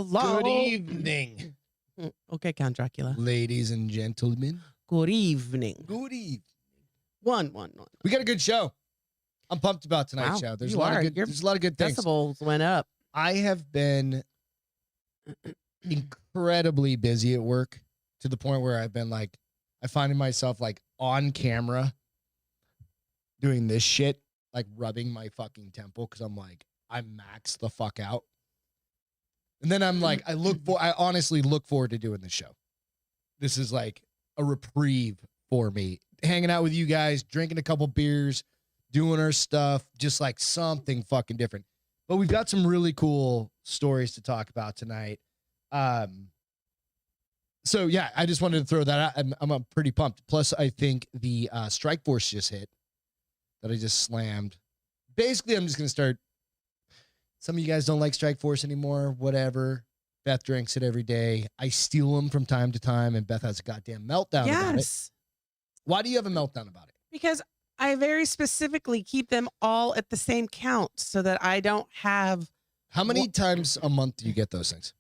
Hello. Good evening, Okay, Count Dracula. ladies and gentlemen. Good evening. Good evening. One. We got a good show. I'm pumped about tonight's Wow, show. There's you a lot are. of good. Your There's a lot of good things. Decibels went up. I have been incredibly busy at work to the point where I've been like, I find myself like on camera doing this shit, like rubbing my fucking temple because I'm like, I'm maxed the fuck out. And then I'm like, I honestly look forward to doing this show. This is like a reprieve for me. Hanging out with you guys, drinking a couple beers, doing our stuff, just like something fucking different. But we've got some really cool stories to talk about tonight. So yeah, I just wanted to throw that out. I'm pretty pumped. Plus, I think the Strike Force just hit that I just slammed. Basically, I'm just going to start. Some of you guys don't like Strike Force anymore, whatever. Beth drinks it every day. I steal them from time to time, and Beth has a goddamn meltdown about it. Yes. Why do you have a meltdown about it? Because I very specifically keep them all at the same count so that I don't have. How many times a month do you get those things?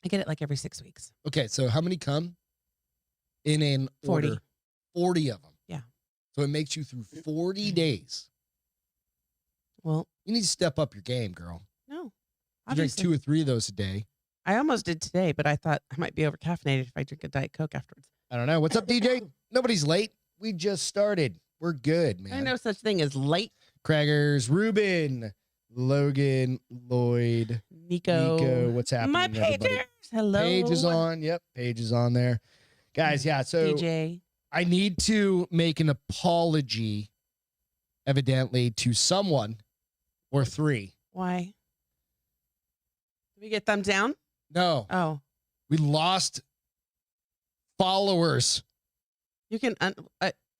I get it like every 6 weeks. Okay, so how many come in an 40. order? 40 of them. Yeah. So it makes you through 40 days. Well, You need to step up your game, girl. no. You drink Obviously. 2 or 3 of those a day. I almost did today, but I thought I might be over caffeinated if I drink a Diet Coke afterwards. I don't know. What's up, DJ? Nobody's late. We just started. We're good, man. I know such thing as late. Craggers, Ruben, Logan, Lloyd, Nico. what's happening? My everybody? pagers. Hello. Paige is on. Yep, Paige is on there. Guys, yeah, so DJ. I need to make an apology, evidently, to someone or 3. Why? Did we get thumbs down? No, Oh, we lost followers. you can.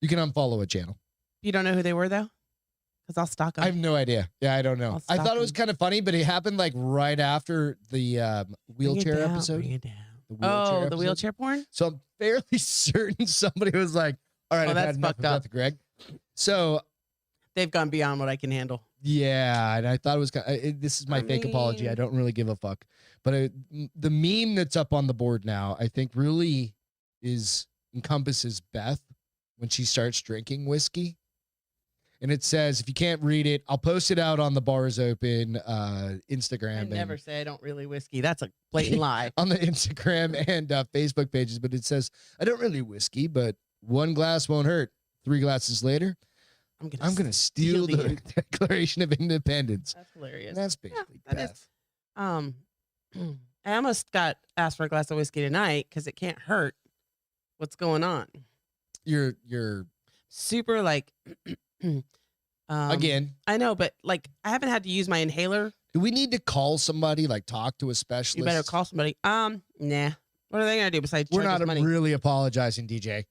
You can unfollow a channel. You don't know who they were though, because I'll stalk them. I have no idea. Yeah, I don't know. I'll I stalk thought it was them. kind of funny, but it happened like right after the wheelchair episode. Bring it down. The wheelchair The episode. wheelchair porn. So I'm fairly certain somebody was like, all right, Oh, I've that's had enough of fucked up. Beth and Greg. So They've gone beyond what I can handle. yeah, and I thought it was kind of, this is my fake apology. I mean- don't really give a fuck. But the meme that's up on the board now, I think really encompasses Beth when she starts drinking whiskey. And it says, if you can't read it, I'll post it out on the Bars Open Instagram. I and never say I don't really whiskey. That's a blatant lie. on the Instagram and Facebook pages. But it says, I don't really whiskey, but 1 glass won't hurt. 3 glasses later, I'm gonna steal the Declaration of Independence. That's hilarious. And that's basically that Beth. is- I almost got asked for a glass of whiskey tonight because it can't hurt. What's going on? You're Super like. again. I know, but like I haven't had to use my inhaler. Do we need to call somebody? Like talk to a specialist? You better call somebody. Nah. What are they gonna do besides We're charge not us money? really apologizing, DJ.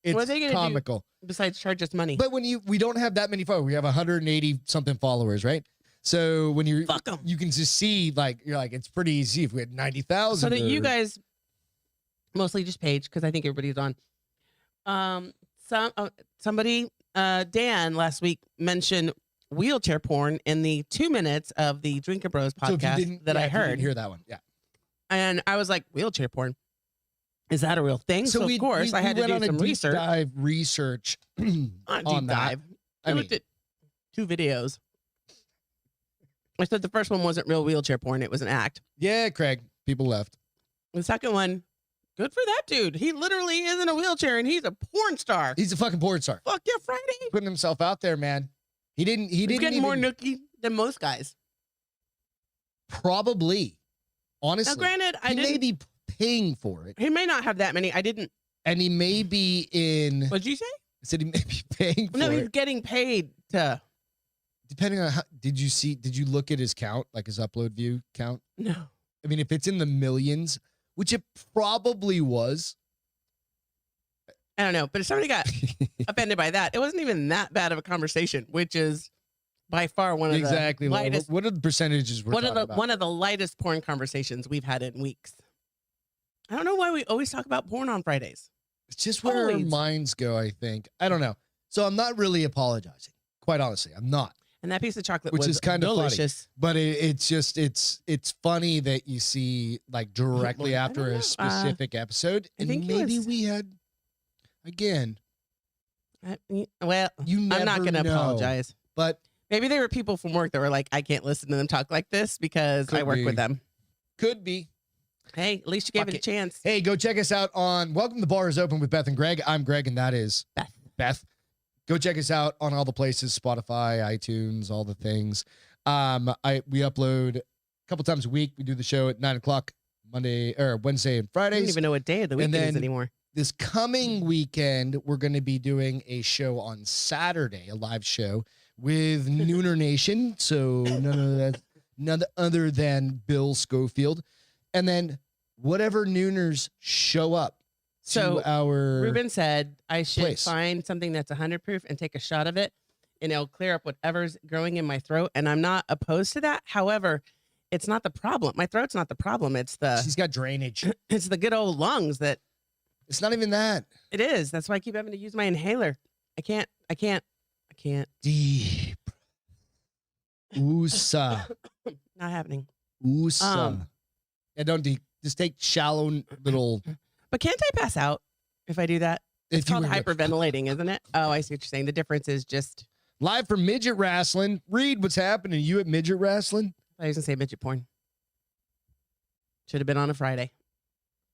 It's What are they gonna do? comical. Besides charge us money? But when we don't have that many followers, we have 180 something followers, right? So when Fuck 'em. you can just see like you're like it's pretty easy if we had 90,000. So that you or- guys, mostly just Paige, because I think everybody's on. Somebody, Dan last week mentioned wheelchair porn in the 2 minutes of the Drinker Bros So if you podcast didn't- that yeah, I if you didn't heard, hear that one, yeah. and I was like, wheelchair porn, is that a real thing? So of course I had to went do on a some deep research. dive research On on deep that. dive. I I mean, looked at 2 videos. I said the first one wasn't real wheelchair porn; it was an act. yeah, Craig. People left. The second one, good for that dude. He literally is in a wheelchair and he's a porn star. He's a fucking porn star, Fuck yeah, Friday. putting himself out there, man. He didn't. He He's didn't getting even, more nookie than most guys. probably. Honestly, Now, granted, I he may didn't. be paying for it, He may not have that many. I didn't. and he may be in. What'd you say? I said he may be paying for No, he's it. getting paid to. Depending on how. Did you look at his count, like his upload view count? No. I mean, if it's in the millions, which it probably was. I don't know. But if somebody got offended by that, it wasn't even that bad of a conversation, which is by far one of Exactly. the lightest. What are the percentages we're One of talking the about? one of the lightest porn conversations we've had in weeks. I don't know why we always talk about porn on Fridays. It's just where our Always. minds go, I think. I don't know. So I'm not really apologizing. Quite honestly, I'm not. And that piece of chocolate which was is kind of funny. delicious. But it's funny that you see like directly I after don't know. a specific episode, I and think he maybe was- we had again. Well, You never I'm not going to know. apologize. But Maybe there were people from work that were like, I can't listen to them talk like this because Could I work be. with them. could be. Hey, at least you gave Fuck it a it. chance. Hey, go check us out on Welcome to the Bar is Open with Beth and Greg. I'm Greg, and that is Beth. Go check us out on all the places, Spotify, iTunes, all the things. We upload a couple times a week. We do the show at 9:00 Monday or Wednesday and I don't Fridays. even know what day of the week And it is then- anymore. This coming weekend, we're going to be doing a show on Saturday, a live show with Nooner Nation. So none other than Bill Schofield. And then whatever Nooners show up So to our Ruben said I should place. find something that's 100 proof and take a shot of it, and it'll clear up whatever's growing in my throat. And I'm not opposed to that. However, it's not the problem. My throat's not the problem. It's She's got drainage. it's the good old lungs that It's not even that. it is. That's why I keep having to use my inhaler. I can't. Deep. Oosa. Not happening. Oosa. Yeah, don't deep. Just take shallow little. But can't I pass out if I do that? It's If you called were to- hyperventilating, isn't it? Oh, I see what you're saying. The difference is just Live from Midget Wrestling. Reed, what's happening? You at Midget Wrestling? I was gonna say midget porn. Should have been on a Friday.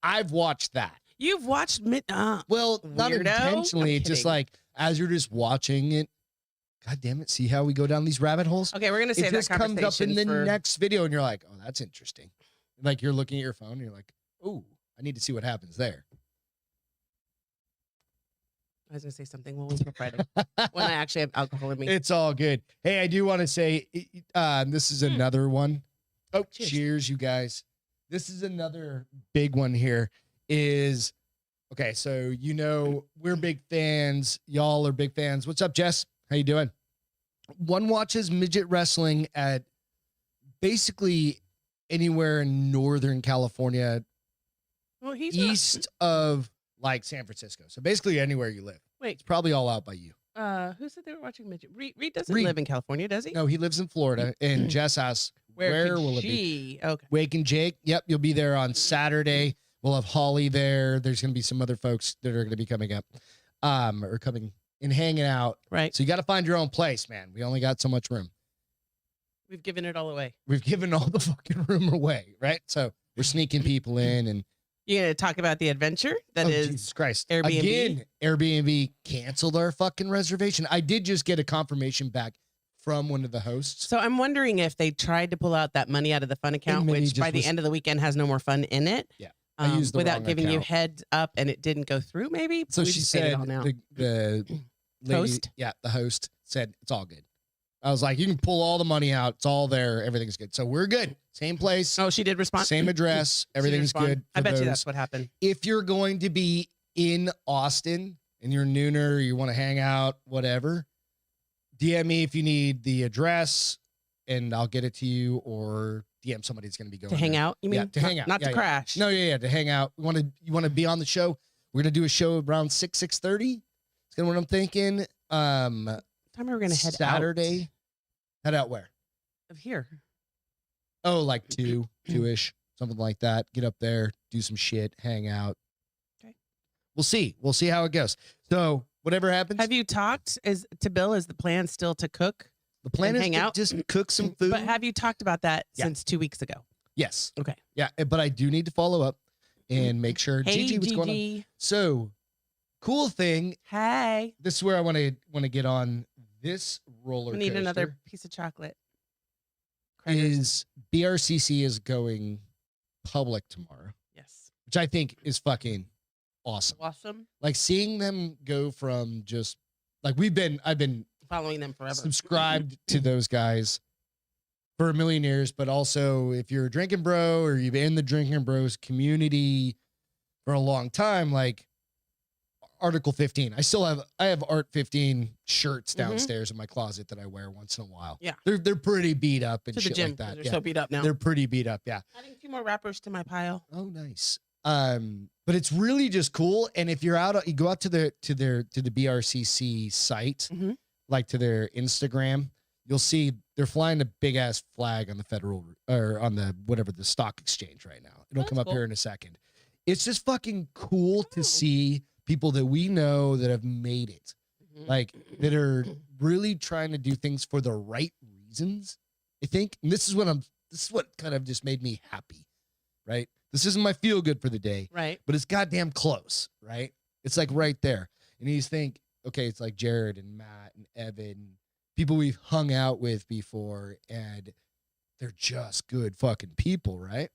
I've watched that. You've watched Well, not Weirdo? intentionally, I'm just kidding. like as you're just watching it. God damn it. See how we go down these rabbit holes? Okay, we're gonna It save that just comes up conversation in the for next video and you're like, oh, that's interesting. Like you're looking at your phone and you're like, oh, I need to see what happens there. I was gonna say something. We'll wait for Friday when I actually have alcohol in me. It's all good. Hey, I do want to say this is another one. Oh, cheers, you guys. This is another big one here is, okay, so we're big fans. Y'all are big fans. What's up, Jess? How you doing? One watches midget wrestling at basically anywhere in Northern California, Well, he's east of like San Francisco. So basically anywhere you live. Wait. It's probably all out by you. who said they were watching midget? Reed doesn't Reed. live in California, does he? No, he lives in Florida. And Jess asks, where could will it be? she? Okay. Wake and Jake. Yep, you'll be there on Saturday. We'll have Holly there. There's going to be some other folks that are going to be coming up, or coming and hanging out. Right. So you got to find your own place, man. We only got so much room. We've given it all away. We've given all the fucking room away, right? So we're sneaking people in, and You gonna talk about the adventure that oh, is Jesus Christ. Airbnb? Again, Airbnb canceled our fucking reservation. I did just get a confirmation back from one of the hosts. So I'm wondering if they tried to pull out that money out of the fun account, maybe which just by the was- end of the weekend has no more fun in it. Yeah. I used the without wrong giving you account. heads up, and it didn't go through. Maybe. So We she just paid it said, all now. the lady, Host? yeah, the host said it's all good. I was like, you can pull all the money out. It's all there. Everything's good. So we're good. Same place, Oh, she did respond. same address. She did Everything's respond. good. I for bet you those. that's what happened. If you're going to be in Austin and you're nooner, or you want to hang out, whatever, DM me if you need the address and I'll get it to you, or DM somebody that's going to be going To hang there. out, you mean? Yeah, to hang out. Not Yeah, to yeah. crash. No, to hang out. You want to be on the show? We're going to do a show around 6:30. It's kind of what I'm thinking. Time we were gonna head Saturday. Head out where? out of here. Oh, like 2-ish, something like that. Get up there, do some shit, hang out. Okay. We'll see. We'll see how it goes. So whatever happens, Have you talked to Bill? Is the plan still to cook? the plan and is hang to out? just cook some food. But have you talked about that Yeah. since 2 weeks ago? Yes. Okay. Yeah, but I do need to follow up and make sure. Hey, Gigi, what's going on? Gigi. So, cool thing. Hey. This is where I want to get on this roller We need coaster. another piece of chocolate. Crackers. Is BRCC is going public tomorrow, Yes. which I think is fucking awesome. Awesome. Like seeing them go from just like I've been Following them forever. subscribed to those guys for a million years, but also if you're a drinking bro or you've been in the drinking bros community for a long time, like Article 15. I have Art 15 shirts downstairs in my closet that I wear once in a while. Yeah. They're pretty beat up and To the shit gym. like that. They're Yeah. so beat up now. They're pretty beat up, yeah. Adding 2 more wrappers to my pile. Oh, nice. But it's really just cool. And if you're out, you go out to the BRCC site, Mhm. like to their Instagram, you'll see they're flying a big ass flag on the federal or on the whatever the stock exchange right now. It'll That's come up cool. here in a second. It's just fucking cool to Oh. see people that we know that have made it, Mhm. like that are really trying to do things for the right reasons. I think, and this is what kind of just made me happy, right? This isn't my feel good for the day, Right. but it's goddamn close, right? It's like right there. And you just think, okay, it's like Jared and Matt and Evan, people we've hung out with before, and they're just good fucking people, right?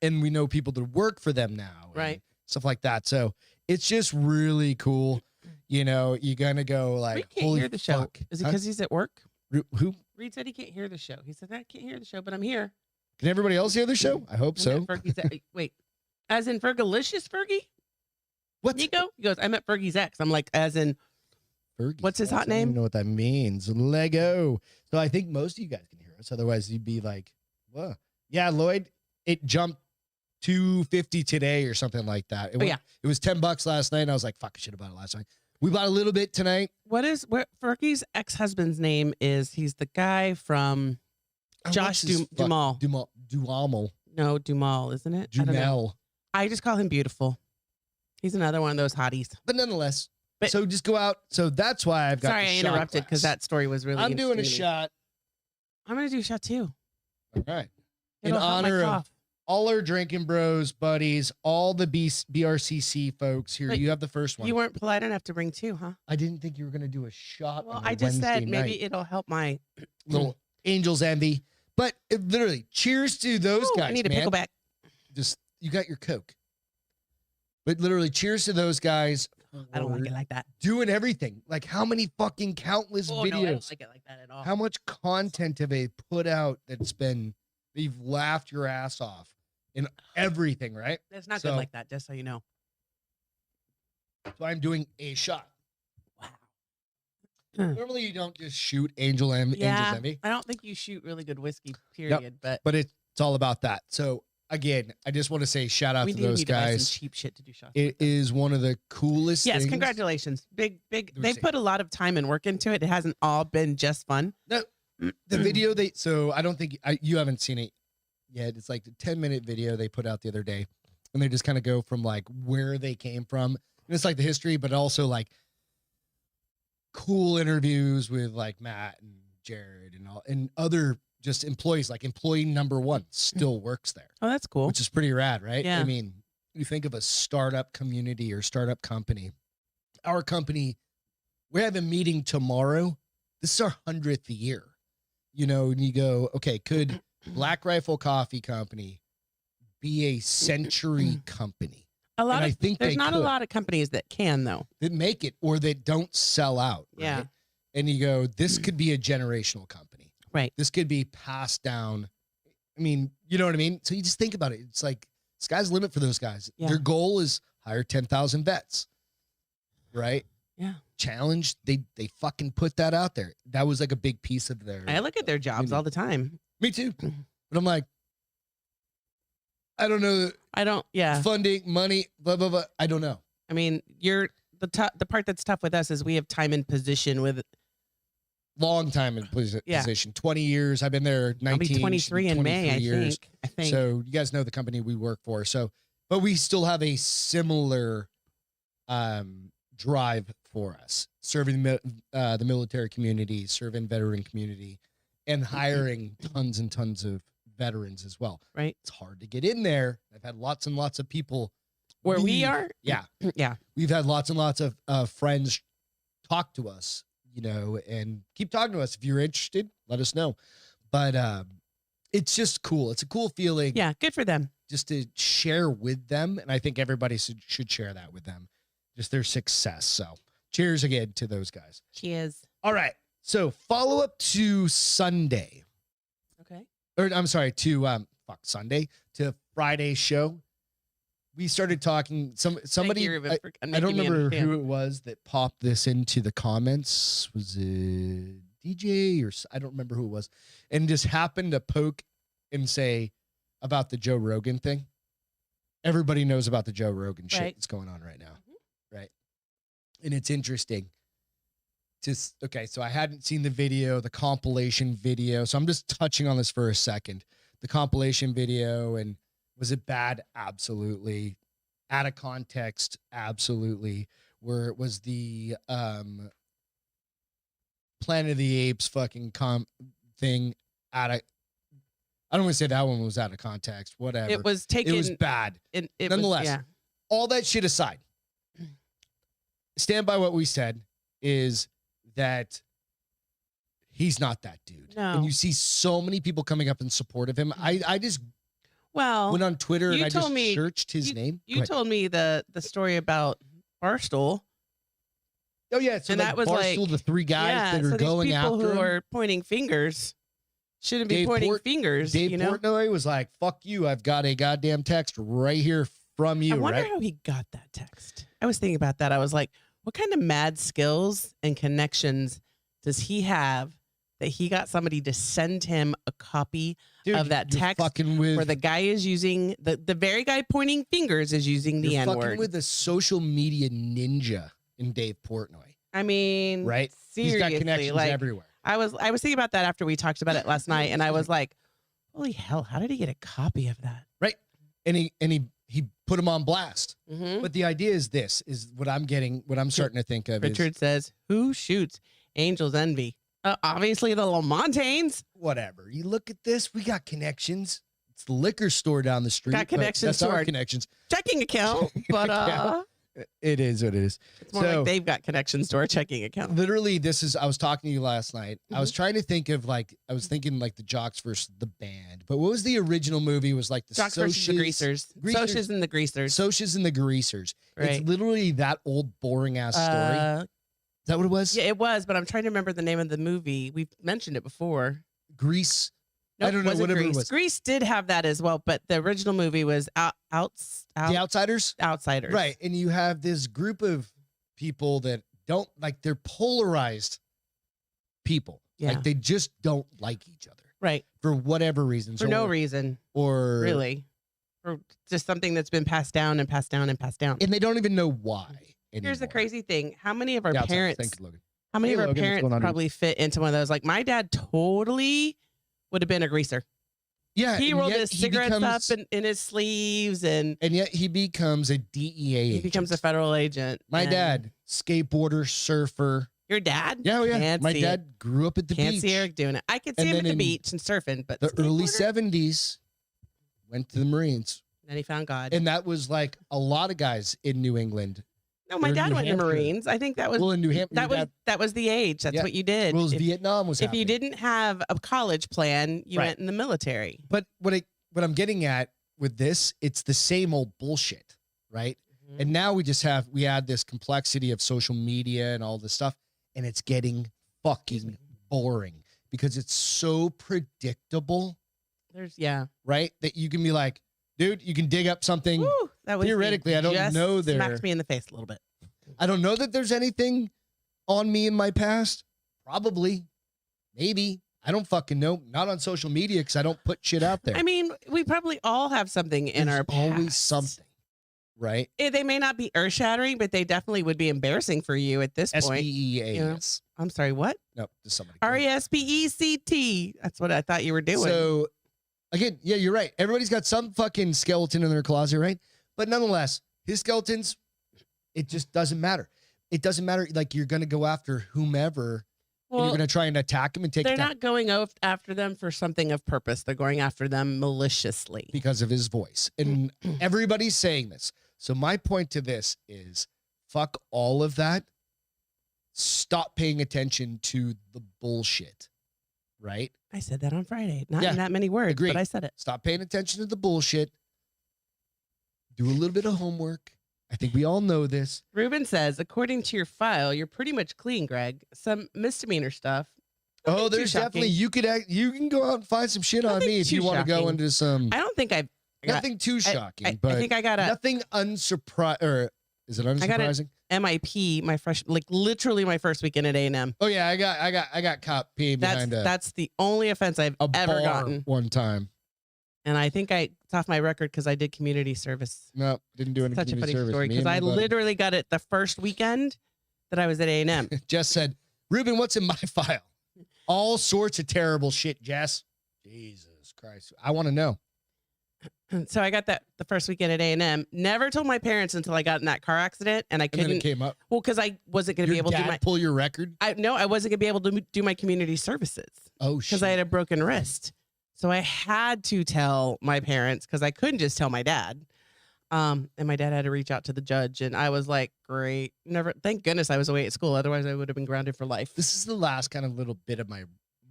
And we know people that work for them now, and Right. stuff like that. So it's just really cool. You know, you're gonna go like, Reed can't holy hear the show. fuck. Is it Huh? because he's at work? Who? Reed said he can't hear the show. He said, I can't hear the show, but I'm here. Can everybody else hear the show? I hope I'm so. at Fergie's ex. Wait, as in Fergalicious Fergie? What? Nico? He goes, I met Fergie's ex. I'm like, as in, Fergie. What's his Yes, hot I don't even name? know what that means. Lego. So I think most of you guys can hear us. Otherwise, you'd be like, "Whoa, yeah, Lloyd." It jumped 250 today or something like that. Oh, yeah. It was $10 last night. And I was like, "Fuck, I should have bought it last night." We bought a little bit tonight. what Fergie's ex-husband's name is? He's the guy from Oh, Josh what's his Duhamel. Duhamel. No, Duhamel, isn't it? I don't know. Dumel. I just call him beautiful. He's another one of those hotties. But nonetheless, But- so just go out. So that's why I've got. Sorry, the I shot interrupted because glass. that story was really I'm doing a interesting to me. shot. I'm going to do a shot too. All right. In It'll help my honor of cough. all our drinking bros, buddies, all the BRCC folks here. But You have the first one. You weren't polite enough to bring two, huh? I didn't think you were going to do a shot. Well, on a I just Wednesday said maybe night. it'll help my Little Angels envy. But literally, cheers to those Ooh, guys, I need a man. pickleback. Just you got your Coke. But literally, cheers to those guys. I don't like for it like that. doing everything. Like how many fucking countless Oh, videos? no, I don't like it like that at all. How much content have they put out that's been you've laughed your ass off in everything, right? It's not So- good like that, just so you know. So I'm doing a shot. Wow. Normally you don't just shoot Angels Yeah, envy, I don't think you shoot really good whiskey, period. But but it's all about that. So again, I just want to say shout out we to do those need to buy some guys. cheap shit to do shots. It like that. is one of the coolest Yes, things. congratulations. Big. me They've see. put a lot of time and work into it. It hasn't all been just fun. No, the video so I don't think you haven't seen it yet. It's like the 10-minute video they put out the other day, and they just kind of go from like where they came from, and it's like the history, but also like cool interviews with like Matt and Jared and all and other just employees. Like employee number 1 still works there, Oh, that's cool. which is pretty rad, right? Yeah. I mean, you think of a startup community or startup company. Our company, we have a meeting tomorrow. This is our 100th year. You know, and you go, okay, could Black Rifle Coffee Company be a century company? A lot And I of think there's they not a could. lot of companies that can though. That make it or that don't sell out. Right? Yeah. And you go, this could be a generational company. Right. This could be passed down. I mean, you know what I mean? So you just think about it. It's like sky's the limit for those guys. Yeah. Their goal is hire 10,000 vets. Right? Yeah. Challenge. They fucking put that out there. That was like a big piece of their I look at their jobs all the time. Me too. But I'm like, I don't know. I don't. Yeah. Funding, money, blah, blah, blah. I don't know. I mean, the part that's tough with us is we have time and position with. Long time in Yeah. position. 20 years. I've been there 19. I'll be 23 in May. 23 years. I think. So you guys know the company we work for. So, but we still have a similar drive for us, serving the military community, serving veteran community, and hiring tons and tons of veterans as well. Right. It's hard to get in there. I've had lots and lots of people Where we leave. are. Yeah. Yeah. We've had lots and lots of friends talk to us, you know, and keep talking to us. If you're interested, let us know. But it's just cool. It's a cool feeling Yeah. Good for them. just to share with them. And I think everybody should share that with them, just their success. So cheers again to those guys. Cheers. All right. So follow up to Sunday, Okay. or I'm sorry, to Sunday to Friday's show. We started talking. Somebody, I don't remember who it was that popped this into the comments. Was it DJ or I don't remember who it was, and just happened to poke and say about the Joe Rogan thing. Everybody knows about the Joe Rogan shit Right. that's going on right now, right? And it's interesting. okay, so I hadn't seen the video, the compilation video. So I'm just touching on this for a second. The compilation video, and was it bad? Absolutely. Out of context, absolutely. Where it was the Planet of the Apes fucking thing out of, I don't want to say that one was out of context. Whatever. It was taken. It was bad. Nonetheless, all that shit aside, stand by what we said is that he's not that dude. No. And you see so many people coming up in support of him. I just went on Twitter and I just searched his name. You told me the story about Barstool. Oh yeah, so and like that was Barstool, like the three guys that are going after people who him. are pointing fingers shouldn't be pointing fingers. Dave Portnoy was like, "Fuck you! I've got a goddamn text right here from you." I wonder how he got that text. I was thinking about that. I was like, what kind of mad skills and connections does he have that he got somebody to send him a copy of that text where the guy is using the very guy pointing fingers is using the N-word. Fucking with a social media ninja in Dave Portnoy. I mean, right? Seriously, he's got connections everywhere. I was thinking about that after we talked about it last night, and I was like, holy hell, how did he get a copy of that? Right. And he put him on blast. Mm-hmm. But the idea is this is what I'm starting to think of. Richard says, who shoots Angel's Envy? Obviously the Lamontaines. Whatever. You look at this, we got connections. It's the liquor store down the street. Got connections to our connections. Checking account. But it is what it is. It's more like they've got connections to our checking account. Literally, I was talking to you last night. I was trying to think of I was thinking like the Jocks versus the band. But what was the original movie? It was like the Jocks versus the Greasers. Socias and the Greasers. Socias and the Greasers. Right. It's literally that old boring ass story. Is that what it was? Yeah, it was, but I'm trying to remember the name of the movie. We've mentioned it before. Grease. Nope, I don't know, whatever Grease. it was. Grease did have that as well, but the original movie was The Outsiders? Outsiders. Right. And you have this group of people that don't like, they're polarized people. Yeah. Like they just don't like each other. Right. For whatever reason. For no reason. Or really. Or just something that's been passed down and passed down and passed down. And they don't even know why. Anymore. Here's the crazy thing. How many of our parents Thank you, Logan. How many Hey, of our Logan, parents probably fit into one of those? Like my dad totally would have been a greaser. Yeah. He rolled his cigarettes up in his sleeves and yet he becomes a DEA agent. He becomes a federal agent. My dad, skateboarder, surfer. Your dad? Yeah, yeah. Can't My see dad it. grew up at the beach. Can't see Eric doing it. I could see him at the beach and surfing, but the early 70s went to the Marines. Then he found God. And that was like a lot of guys in New England. No, my dad went to Marines. I think that was in New Hampshire. That was the age. That's what you did. Well, Vietnam was if you didn't have a college plan, you went in the military. But what I'm getting at with this, it's the same old bullshit, right? Mm-hmm. And now we add this complexity of social media and all this stuff, and it's getting fucking boring because it's so predictable. Right? That you can be like, dude, you can dig up something. Woo, theoretically, I don't know there. Smacked me in the face a little bit. I don't know that there's anything on me in my past. Probably. Maybe. I don't fucking know. Not on social media because I don't put shit out there. I mean, we probably all have something in our past. Always something. Right? They may not be earth-shattering, but they definitely would be embarrassing for you at this point. S-P-E-A-S. I'm sorry, what? No, just somebody. R-E-S-P-E-C-T. That's what I thought you were doing. So, again, yeah, you're right. Everybody's got some fucking skeleton in their closet, right? But nonetheless, his skeletons, it just doesn't matter. It doesn't matter. Like, you're going to go after whomever, and you're going to try and attack him and take. They're not going after them for something of purpose. They're going after them maliciously because of his voice, and everybody's saying this. So my point to this is, fuck all of that. Stop paying attention to the bullshit. Right? I said that on Friday. Not in that many words, but I said it. Stop paying attention to the bullshit. Do a little bit of homework. I think we all know this. Ruben says, according to your file, you're pretty much clean, Greg. Some misdemeanor stuff. Oh, there's definitely, you can go out and find some shit on me if you want to go into some. I don't think nothing too shocking, but I think I got nothing unsurprising. Or is it unsurprising? I got an MIP, literally my first weekend at A&M. Oh yeah, I got caught peeing behind that's the only offense I've ever gotten one time. And I think it's off my record because I did community service. No, didn't do any community service. Such a funny story because I literally got it the first weekend that I was at A&M. Jess said, Ruben, what's in my file? All sorts of terrible shit, Jess. Jesus Christ. I want to know. So I got that the first weekend at A&M. Never told my parents until I got in that car accident, and I couldn't. And then it came up. Well, because I wasn't going to be able to do my pull your record. I wasn't going to be able to do my community services. Oh shit! Because I had a broken wrist, so I had to tell my parents because I couldn't just tell my dad. And my dad had to reach out to the judge, and I was like, "Great, never." Thank goodness I was away at school; otherwise, I would have been grounded for life. This is the last kind of little bit of my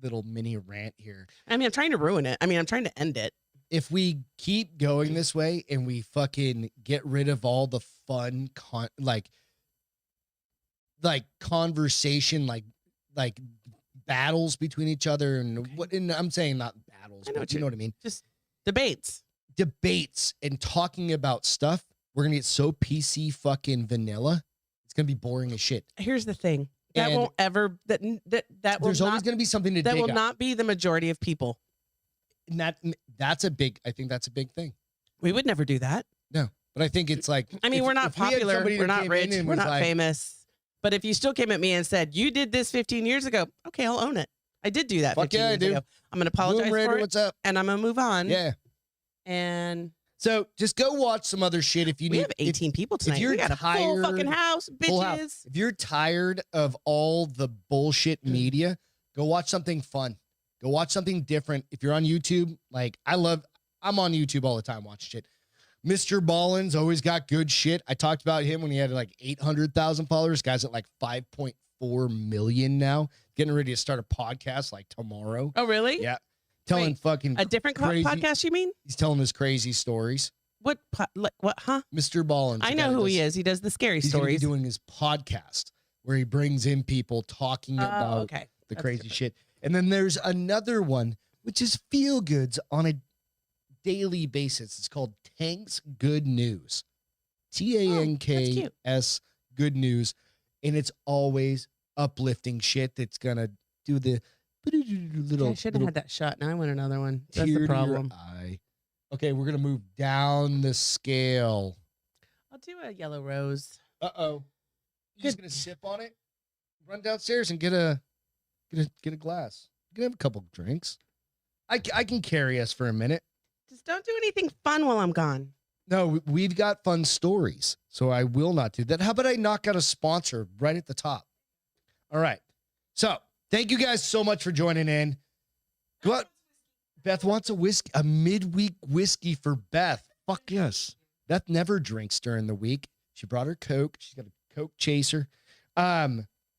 little mini rant here. I mean, I'm trying to ruin it. I mean, I'm trying to end it. If we keep going this way and we fucking get rid of all the fun conversation, like battles between each other and what, and I'm saying not battles, but you know what I mean? Just debates And talking about stuff, we're going to get so PC fucking vanilla. It's going to be boring as shit. Here's the thing. That won't ever, that will there's always going to be something to dig that will up. not be the majority of people. And that's a big thing. We would never do that. No, but I think it's like, I mean, we're not popular, we're not rich, we're not famous. But if you still came at me and said, you did this 15 years ago, okay, I'll own it. I did do that 15 years ago. I'm going to apologize for it. What's up? And I'm going to move on. Yeah. And so just go watch some other shit if you need. We have 18 people tonight. If you're we got a full fucking house, bitches. If you're tired of all the bullshit media, go watch something fun. Go watch something different. If you're on YouTube, like I'm on YouTube all the time watching shit. Mr. Ballin's always got good shit. I talked about him when he had like 800,000 followers. Guy's at like 5.4 million now. Getting ready to start a podcast like tomorrow. Oh, really? Yeah. Telling fucking a different podcast, you mean? He's telling his crazy stories. What, huh? Mr. Ballin. I know who he is. He does the scary stories. He's doing his podcast where he brings in people talking about the crazy shit. And then there's another one, which is feel goods on a daily basis. It's called Tank's Good News. TANKS Good News. And it's always uplifting shit that's going to do the little. I should have had that shot. Now I want another one. That's the problem. Okay, we're going to move down the scale. I'll do a yellow rose. Uh-oh. You're just going to sip on it? Run downstairs and get a glass. You can have a couple drinks. I can carry us for a minute. Just don't do anything fun while I'm gone. No, we've got fun stories, so I will not do that. How about I knock out a sponsor right at the top? All right. So thank you guys so much for joining in. Go out. Beth wants a midweek whiskey for Beth. Fuck yes. Beth never drinks during the week. She brought her Coke. She's got a Coke chaser.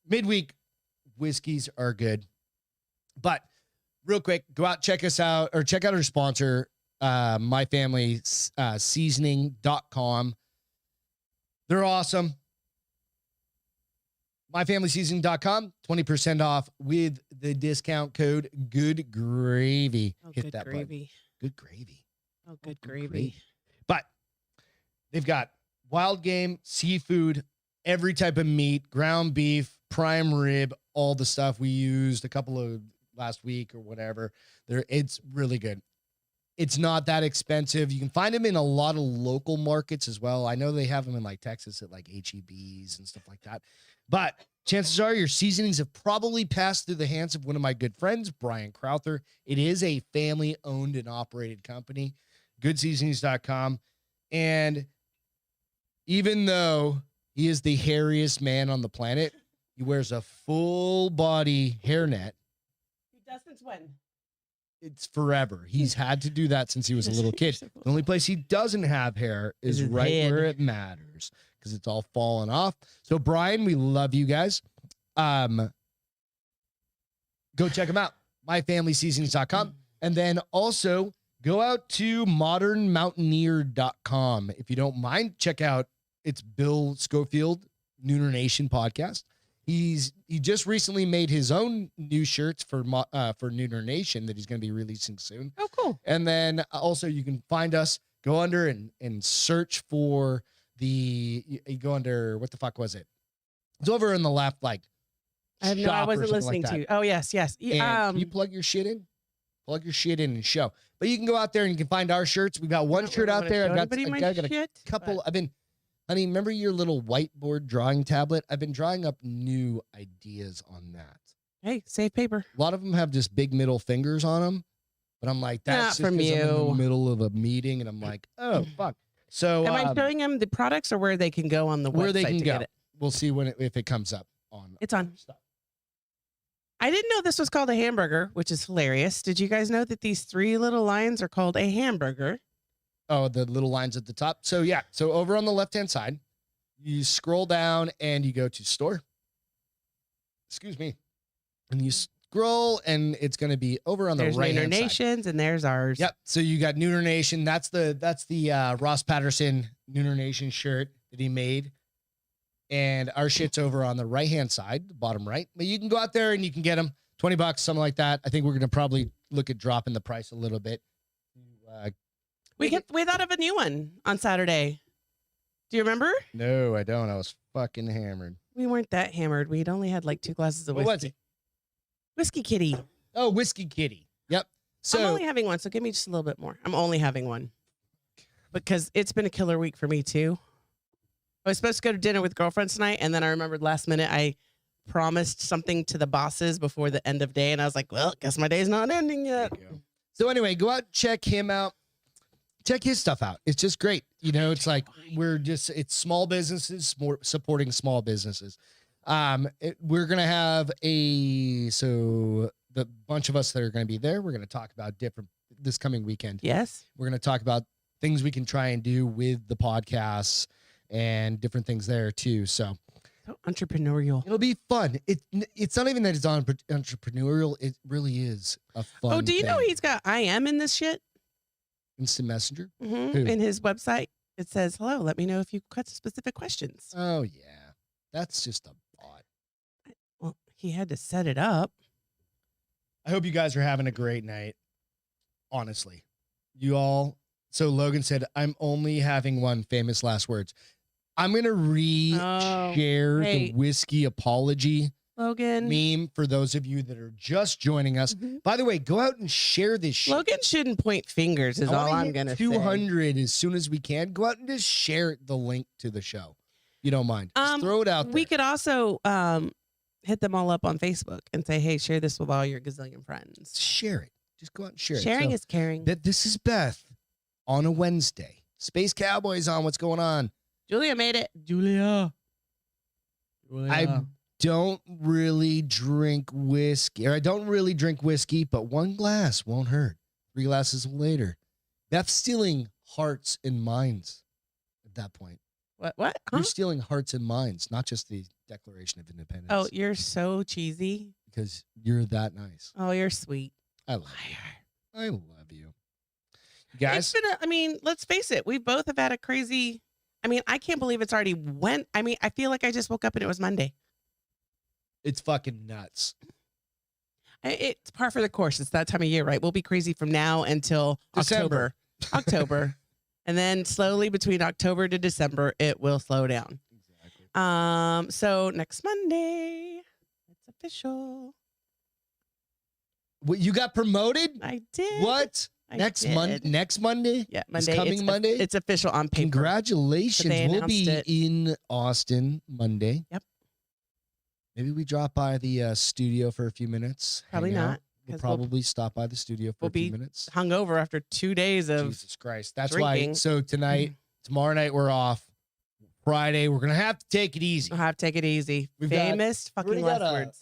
Midweek whiskeys are good. But real quick, go out, check us out, or check out our sponsor, myfamilyseasoning.com. They're awesome. myfamilyseasoning.com, 20% off with the discount code Good Gravy. Oh, Hit good that gravy. Button. Good gravy. Oh, good gravy. But they've got wild game, seafood, every type of meat, ground beef, prime rib, all the stuff we used a couple of last week or whatever. It's really good. It's not that expensive. You can find them in a lot of local markets as well. I know they have them in like Texas at like HEBs and stuff like that. But chances are your seasonings have probably passed through the hands of one of my good friends, Brian Crowther. It is a family-owned and operated company, goodseasonings.com. And even though he is the hairiest man on the planet, he wears a full-body hairnet. He does since when? It's forever. He's had to do that since he was a little kid. The only place he doesn't have hair is right where it matters because it's all falling off. So, Brian, we love you guys. Go check him out. myfamilyseasonings.com. And then also go out to modernmountaineer.com. If you don't mind, check out it's Bill Schofield, Nooner Nation podcast. He just recently made his own new shirts for Nooner Nation that he's going to be releasing soon. Oh, cool. And then also you can find us, go under and search for you go under, what the fuck was it? It's over in the left, like, I wasn't listening to you. Oh, yes. Can you plug your shit in? Plug your shit in and show. But you can go out there and you can find our shirts. We've got one shirt out there. I've got a couple. Honey, remember your little whiteboard drawing tablet? I've been drawing up new ideas on that. Hey, save paper. A lot of them have just big middle fingers on them. But I'm like, that's Not just from 'cause I'm in you. the middle of a meeting. And I'm like, oh, fuck. So Am I showing them the products or where they can go on the where website they can to go. get it? We'll see if it comes up on. It's on. Stuff. I didn't know this was called a hamburger, which is hilarious. Did you guys know that these 3 little lines are called a hamburger? Oh, the little lines at the top. So yeah. So over on the left-hand side, you scroll down and you go to store. Excuse me. And you scroll and it's going to be over on the There's right-hand Nooner side. Nations and there's ours. Yep. So you got Nooner Nation. That's the Ross Patterson Nooner Nation shirt that he made. And our shit's over on the right-hand side, the bottom right. But you can go out there and you can get them $20, something like that. I think we're going to probably look at dropping the price a little bit. We thought of a new one on Saturday. Do you remember? No, I don't. I was fucking hammered. We weren't that hammered. We'd only had like 2 glasses of whiskey. What was it? Whiskey Kitty. Oh, Whiskey Kitty. Yep. So I'm only having one, so give me just a little bit more. I'm only having one. Because it's been a killer week for me too. I was supposed to go to dinner with girlfriends tonight, and then I remembered last minute I promised something to the bosses before the end of day, and I was like, well, guess my day's not ending yet. So anyway, go out and check him out. Check his stuff out. It's just great. You know, it's like it's small businesses, more supporting small businesses. We're going to have the bunch of us that are going to be there, we're going to talk about this coming weekend. Yes. We're going to talk about things we can try and do with the podcasts and different things there too. So entrepreneurial. It'll be fun. It's not even that it's entrepreneurial. It really is a fun Oh, do you know thing. he's got I am in this shit? Instant Messenger? Mm-hmm. Who? In his website, it says, hello, let me know if you got specific questions. Oh, yeah. That's just a bot. Well, he had to set it up. I hope you guys are having a great night. Honestly. You all. So Logan said, I'm only having one. Famous last words. I'm going to share the whiskey apology Logan meme for those of you that are just joining us. Mm-hmm. By the way, go out and share this shit. Logan shouldn't point fingers is all I'm going to say. 200 as soon as we can. Go out and just share the link to the show. You don't mind. Just throw it out there. We could also hit them all up on Facebook and say, hey, share this with all your gazillion friends. Share it. Just go out and share it. Sharing is caring. This is Beth on a Wednesday. Space Cowboys on. What's going on? Julia made it. Julia. I don't really drink whiskey. Or I don't really drink whiskey, but one glass won't hurt. 3 glasses later. Beth's stealing hearts and minds at that point. What? Huh? You're stealing hearts and minds, not just the Declaration of Independence. Oh, you're so cheesy. Because you're that nice. Oh, you're sweet. I love you. I love you. Guys. Let's face it. We both have had a crazy... I can't believe it's already went. I feel like I just woke up and it was Monday. It's fucking nuts. It's par for the course. It's that time of year, right? We'll be crazy from now until December. October. And then slowly between October to December, it will slow down. Exactly. So next Monday, it's official. What, you got promoted? I did. What? Next Monday? Yeah, Monday. Coming Monday? It's official on paper. Congratulations. We'll be in Austin Monday. Yep. Maybe we drop by the studio for a few minutes. Probably not. We'll probably stop by the studio for a few minutes. Hungover after 2 days of Jesus Christ. That's drinking. why. So tonight, tomorrow night, we're off. Friday, we're going to have to take it easy. We'll have to take it easy. Famous fucking last words.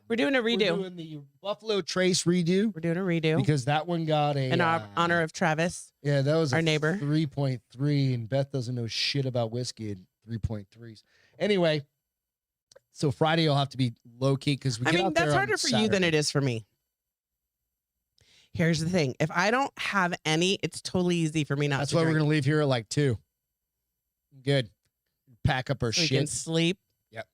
We're doing a redo. We're doing the Buffalo Trace redo. We're doing a redo. Because that one got in honor of Travis. Yeah, that was our neighbor. 3.3, and Beth doesn't know shit about whiskey at 3.3s. Anyway, so Friday will have to be low key because we get out there that's harder on for Saturday. you than it is for me. Here's the thing. If I don't have any, it's totally easy for me not That's to why drink. we're going to leave here at like 2. Good. Pack up our so shit. We can sleep. Yep.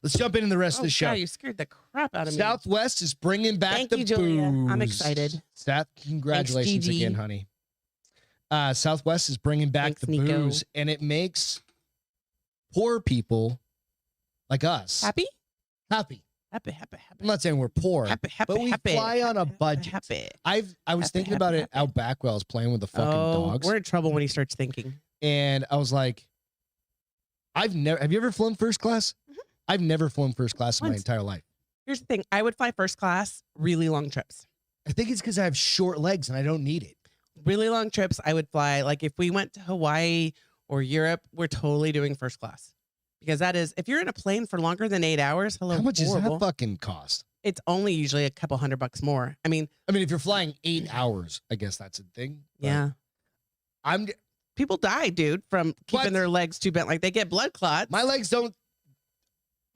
Let's jump into the rest of the show. God, you scared the crap out of me. Southwest is bringing back the Julia. booze. I'm excited. Congratulations Thanks, again, honey. Southwest is bringing back the Nico. booze, and it makes poor people like us happy. Happy. I'm not saying we're poor, but we fly on a budget. I was thinking about it out back while I was playing with the fucking dogs. We're in trouble when he starts thinking. And I was like, Have you ever flown first class? Mm-hmm. I've never flown first class in my Once. entire life. Here's the thing. I would fly first class, really long trips. I think it's because I have short legs and I don't need it. Really long trips, I would fly. Like if we went to Hawaii or Europe, we're totally doing first class. Because that is, if you're in a plane for longer than 8 hours, How much does that fucking cost? It's only usually a couple $100 more. I mean, if you're flying 8 hours, I guess that's a thing. Yeah. People die, dude, from keeping their legs too bent. Like they get blood clots. My legs don't.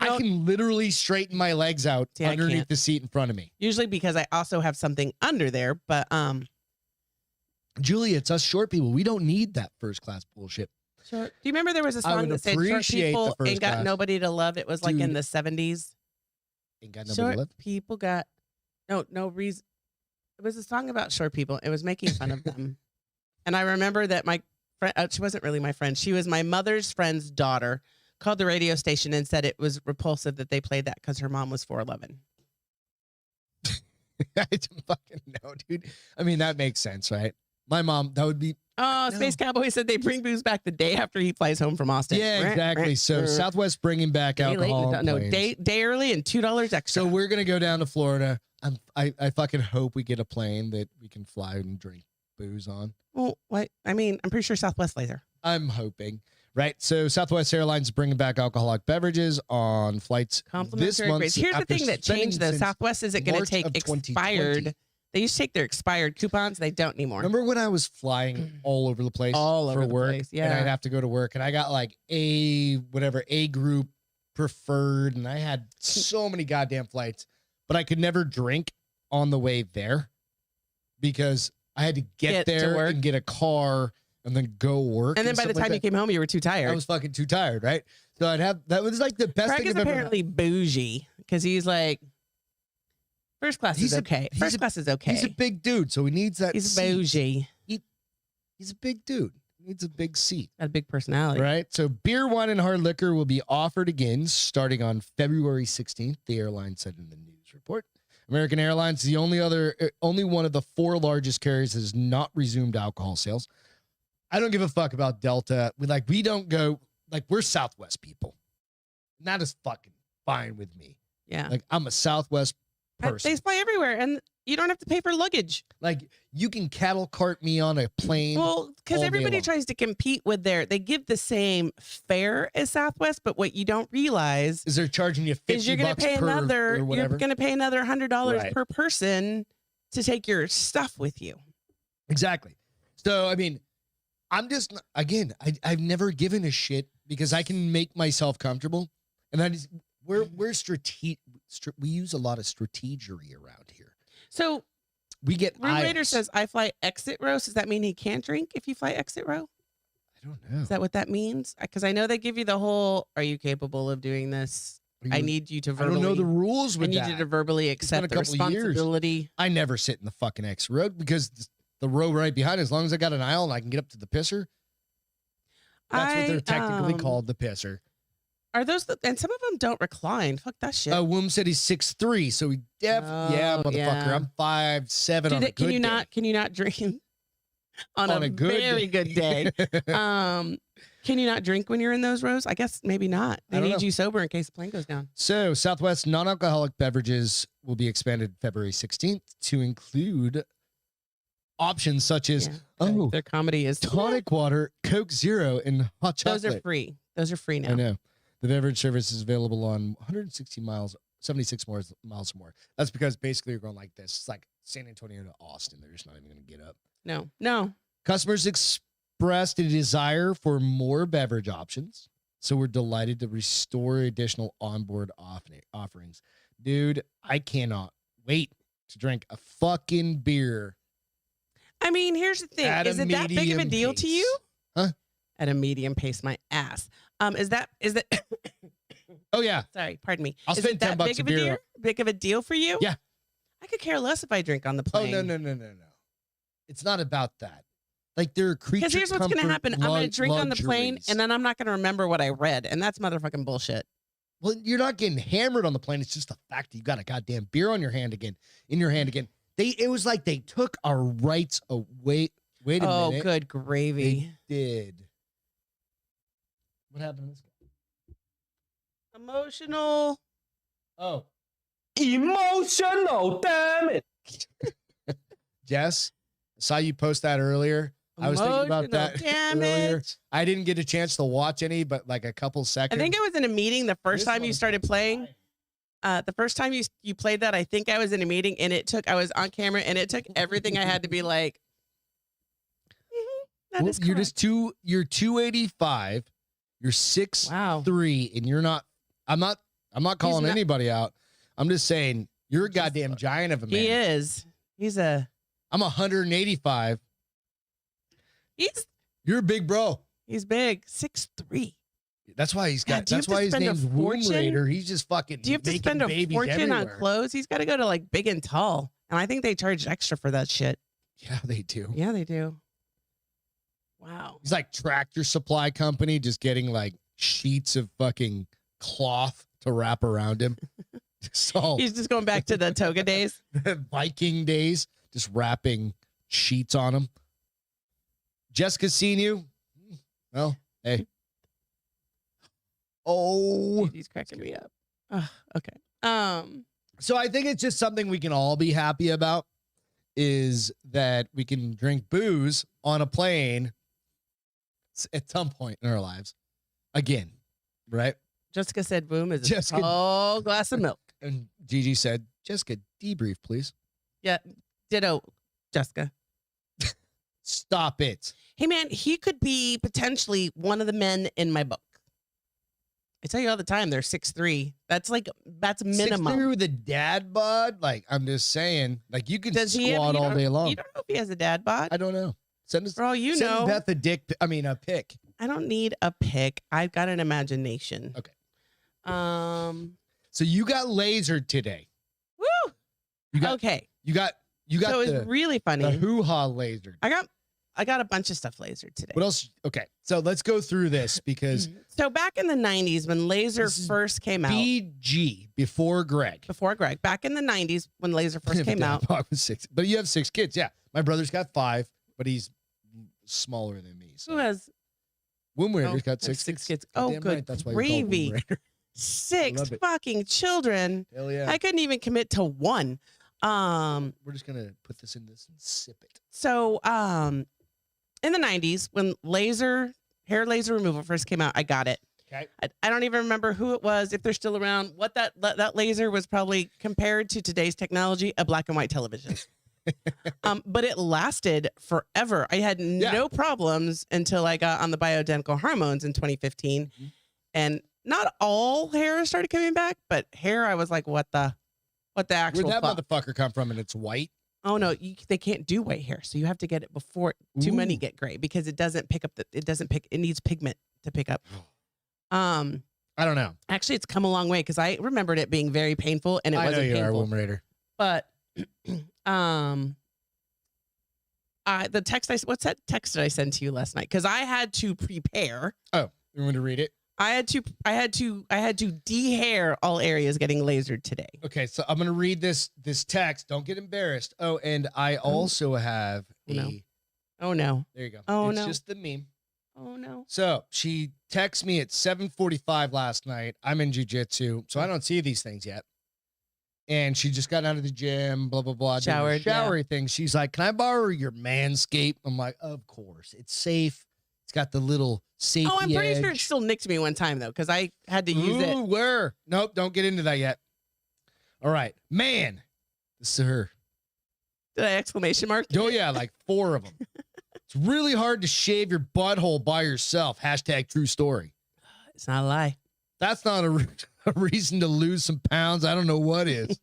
I can literally straighten my legs out underneath the seat in front of me. Usually because I also have something under there, but Julia, it's us short people. We don't need that first class bullshit. Sure. Do you remember there was a song that said short people ain't got nobody to love? It was like in the 70s. Ain't got nobody to love? People got no reason. It was a song about short people. It was making fun of them. And I remember that my friend, she wasn't really my friend. She was my mother's friend's daughter, called the radio station and said it was repulsive that they played that because her mom was 4'11". I don't fucking know, dude. That makes sense, right? My mom, that would be. Oh, Space Cowboy said they bring booze back the day after he flies home from Austin. Yeah, exactly. So Southwest bringing back alcohol. Day early and $2 extra. So we're gonna go down to Florida. I fucking hope we get a plane that we can fly and drink booze on. Well, what? I'm pretty sure Southwest flies there. I'm hoping. Right. So Southwest Airlines is bringing back alcoholic beverages on flights this month. Here's the thing that changed though. Southwest isn't going to take expired. They used to take their expired coupons. They don't anymore. Remember when I was flying all over the place for work? Yeah. And I'd have to go to work and I got like A group preferred. And I had so many goddamn flights, but I could never drink on the way there because I had to get there and get a car and then go work. And then by the time you came home, you were too tired. I was fucking too tired, right? So that was like the best thing I've ever. Craig is apparently bougie because he's like, first class is okay. First class is okay. He's a big dude, so he needs that. He's bougie. He's a big dude. He needs a big seat. Got a big personality. Right? So beer, wine, and hard liquor will be offered again starting on February 16th, the airline said in the news report. American Airlines is the only one of the 4 largest carriers that has not resumed alcohol sales. I don't give a fuck about Delta. We don't go, we're Southwest people. And that is fucking fine with me. Yeah. I'm a Southwest person. They fly everywhere and you don't have to pay for luggage. You can cattle cart me on a plane. Well, because everybody tries to compete with they give the same fare as Southwest, but what you don't realize is they're charging you $50 you're going to pay you're going to pay another $100 per person to take your stuff with you. Exactly. So, I'm just, again, I've never given a shit because I can make myself comfortable. And that is, we're strategic. We use a lot of strategery around here. So we get Room Raider says, I fly exit row. Does that mean he can't drink if you fly exit row? I don't know. Is that what that means? Because I know they give you the whole, are you capable of doing this? I need you to verbally. I don't know the rules with that. I need you to verbally accept the responsibility. I never sit in the fucking exit row because the row right behind, as long as I got an aisle and I can get up to the pisser, that's what they're technically called, the pisser. Are those and some of them don't recline? Fuck that shit. Woom said he's 6'3", so he motherfucker. Yeah. I'm 5'7" on a good day. Can you not drink on a very good day? Can you not drink when you're in those rows? I guess maybe not. They need you sober in case the plane goes down. So Southwest non-alcoholic beverages will be expanded February 16th to include options such as their comedy is tonic water, Coke Zero, and hot chocolate. Those are free. Those are free now. I know. The beverage service is available on 76 miles more. That's because basically you're going like this. It's like San Antonio to Austin. They're just not even going to get up. No. Customers expressed a desire for more beverage options, so we're delighted to restore additional onboard offerings. Dude, I cannot wait to drink a fucking beer. Here's the thing. Is it that big of a deal to you? Huh? At a medium pace, my ass. Is that? Oh yeah. Sorry, pardon me. I'll spend $10 a beer. Big of a deal for you? Yeah. I could care less if I drink on the plane. Oh no. It's not about that. There are creature. Because here's what's going to happen. I'm going to drink on the plane, and then I'm not going to remember what I read, and that's motherfucking bullshit. Well, you're not getting hammered on the plane. It's just the fact that you got a goddamn beer on your hand again. It was like they took our rights away. Wait a minute. Oh, good gravy. They did. What happened to this guy? Emotional. Oh, Emotional, damn it. Jess, I saw you post that earlier. I was thinking about Emotional that earlier. damage. I didn't get a chance to watch any, but like a couple I seconds. think I was in a meeting the first This time you started playing. The first time you played that, I think I was in a meeting and I was on camera and it took everything I had to be like, that is you're correct. you're 285, you're 6'3", Wow. and you're not, I'm not calling not- anybody out. I'm just saying you're a goddamn giant of a man. He is. I'm 185. You're a big bro. He's big. 6'3". That's why he's God, got. do you That's have to why his spend a name's Womb fortune? Raider. He's just fucking. Do you have to making spend a babies fortune everywhere. on clothes? He's got to go to like Big and Tall. And I think they charge extra for that shit. Yeah, they do. Yeah, they do. Wow. He's like Tractor Supply Company, just getting like sheets of fucking cloth to wrap around him. So He's just going back to the toga days. Viking days, just wrapping sheets on him. Jessica's seen you. Well, hey. Oh, He's cracking me up. Okay. so I think it's just something we can all be happy about is that we can drink booze on a plane at some point in our lives again, right? Jessica said boom is Jessica- a tall glass of milk. And Gigi said, Jessica, debrief, please. Yeah. Ditto, Jessica. Stop it. Hey, man, he could be potentially one of the men in my book. I tell you all the time, they're 6'3". That's minimum. 6'3" with a dad bod? Like, I'm just saying, like, you can Does he have- squat you all don't- day long. You don't know if he has a dad bod. I don't know. Send us, For all you send know, Beth a pic. I don't need a pick. I've got an imagination. Okay. So So you got lasered today. woo. You got, Okay. you got So the, it's really funny. the hoo-ha lasered. I got a bunch of stuff lasered today. What else? Okay. So let's go through this because So back in the 90s when laser This is first came out, BG before Greg. before Greg, back in the 90s when laser first came out, Dad was 6. But you have 6 kids. Yeah. My brother's got 5, but he's smaller than me. So. who has Womb Raider's got I have 6 six kids. kids? Oh, Goddamn good right. That's why you're called Womb gravy. Raider. 6 love it. fucking children? Hell yeah. I couldn't even commit to one. We're just gonna put this in this and sip it. So in the 90s when hair laser removal first came out, I got it. Okay. I don't even remember who it was, if they're still around. What that laser was probably compared to today's technology, a black and white television. But it lasted forever. I had no problems until I got on the bioidentical hormones in 2015. Mm-hmm. And not all hair started coming back, but hair, I was like, what the actual Where'd that fuck? motherfucker come from? And it's white. Oh no, they can't do white hair, so you have to get it before too many Ooh. get gray because it doesn't pick up it needs pigment to pick up. I don't know. Actually, it's come a long way because I remembered it being very painful and it I know wasn't you are a painful. Womb Raider. But the text what's that text that I sent to you last night? Because I had to prepare. Oh, you want to read it? I had to de-hair all areas getting lasered today. Okay, so I'm gonna read this text. Don't get embarrassed. Oh, and I also have Oh, no. a. Oh no. There you go. Oh, it's no. just the meme. Oh no. So she texted me at 7:45 last night. I'm in jujitsu, so I don't see these things yet. And she just got out of the gym, blah blah blah, doing her Showered, yeah. showery thing. She's like, "Can I borrow your Manscaped?" I'm like, "Of course. It's safe. It's got the little safety Oh, I'm pretty sure it edge." still nicked me one time though, because I had to use it. Ooh, where? Nope, don't get into that yet. All right, man. This is her. Did I exclamation mark? Oh yeah, like 4 of them. It's really hard to shave your butthole by yourself. Hashtag true story. It's not a lie. That's not a reason to lose some pounds. I don't know what is.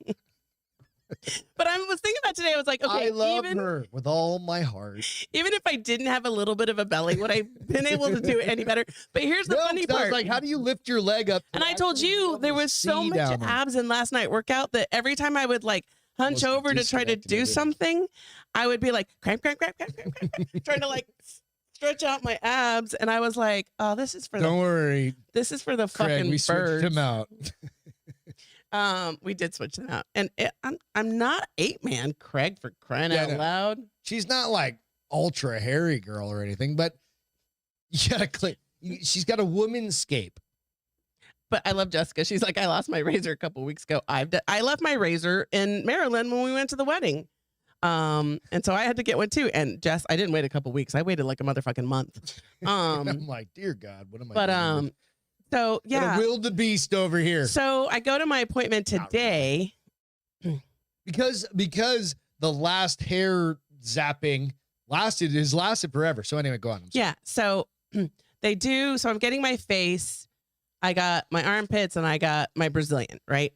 But I was thinking about today. I was like, okay, I love even her with all my heart. if I didn't have a little bit of a belly, would I been able to do it any better? But here's the funny 'cause I part. was like, how do you lift your leg up? And I told you there was so much abs in last night workout that every time I would like hunch Almost over to try to disconnected, I do didn't. something, I would be like cramp, trying to like stretch out my abs. And I was like, oh, this is for Don't worry, the Craig. fucking We switched birds. him out. We did switch them out, and I'm not 8-man Craig for crying Yeah, out no. loud. She's not like ultra hairy girl or anything, but you gotta click. She's got a woman's scape. But I love Jessica. She's like, I lost my razor a couple weeks ago. I left my razor in Maryland when we went to the wedding. And so I had to get one too. And Jess, I didn't wait a couple weeks. I waited like a motherfucking month. I'm like, dear God, what am I But doing? so yeah, wildebeest over here. So I go to my appointment today because the last hair zapping lasted forever. So anyway, go on. Yeah. So they do. So I'm getting my face. I got my armpits and I got my Brazilian, right?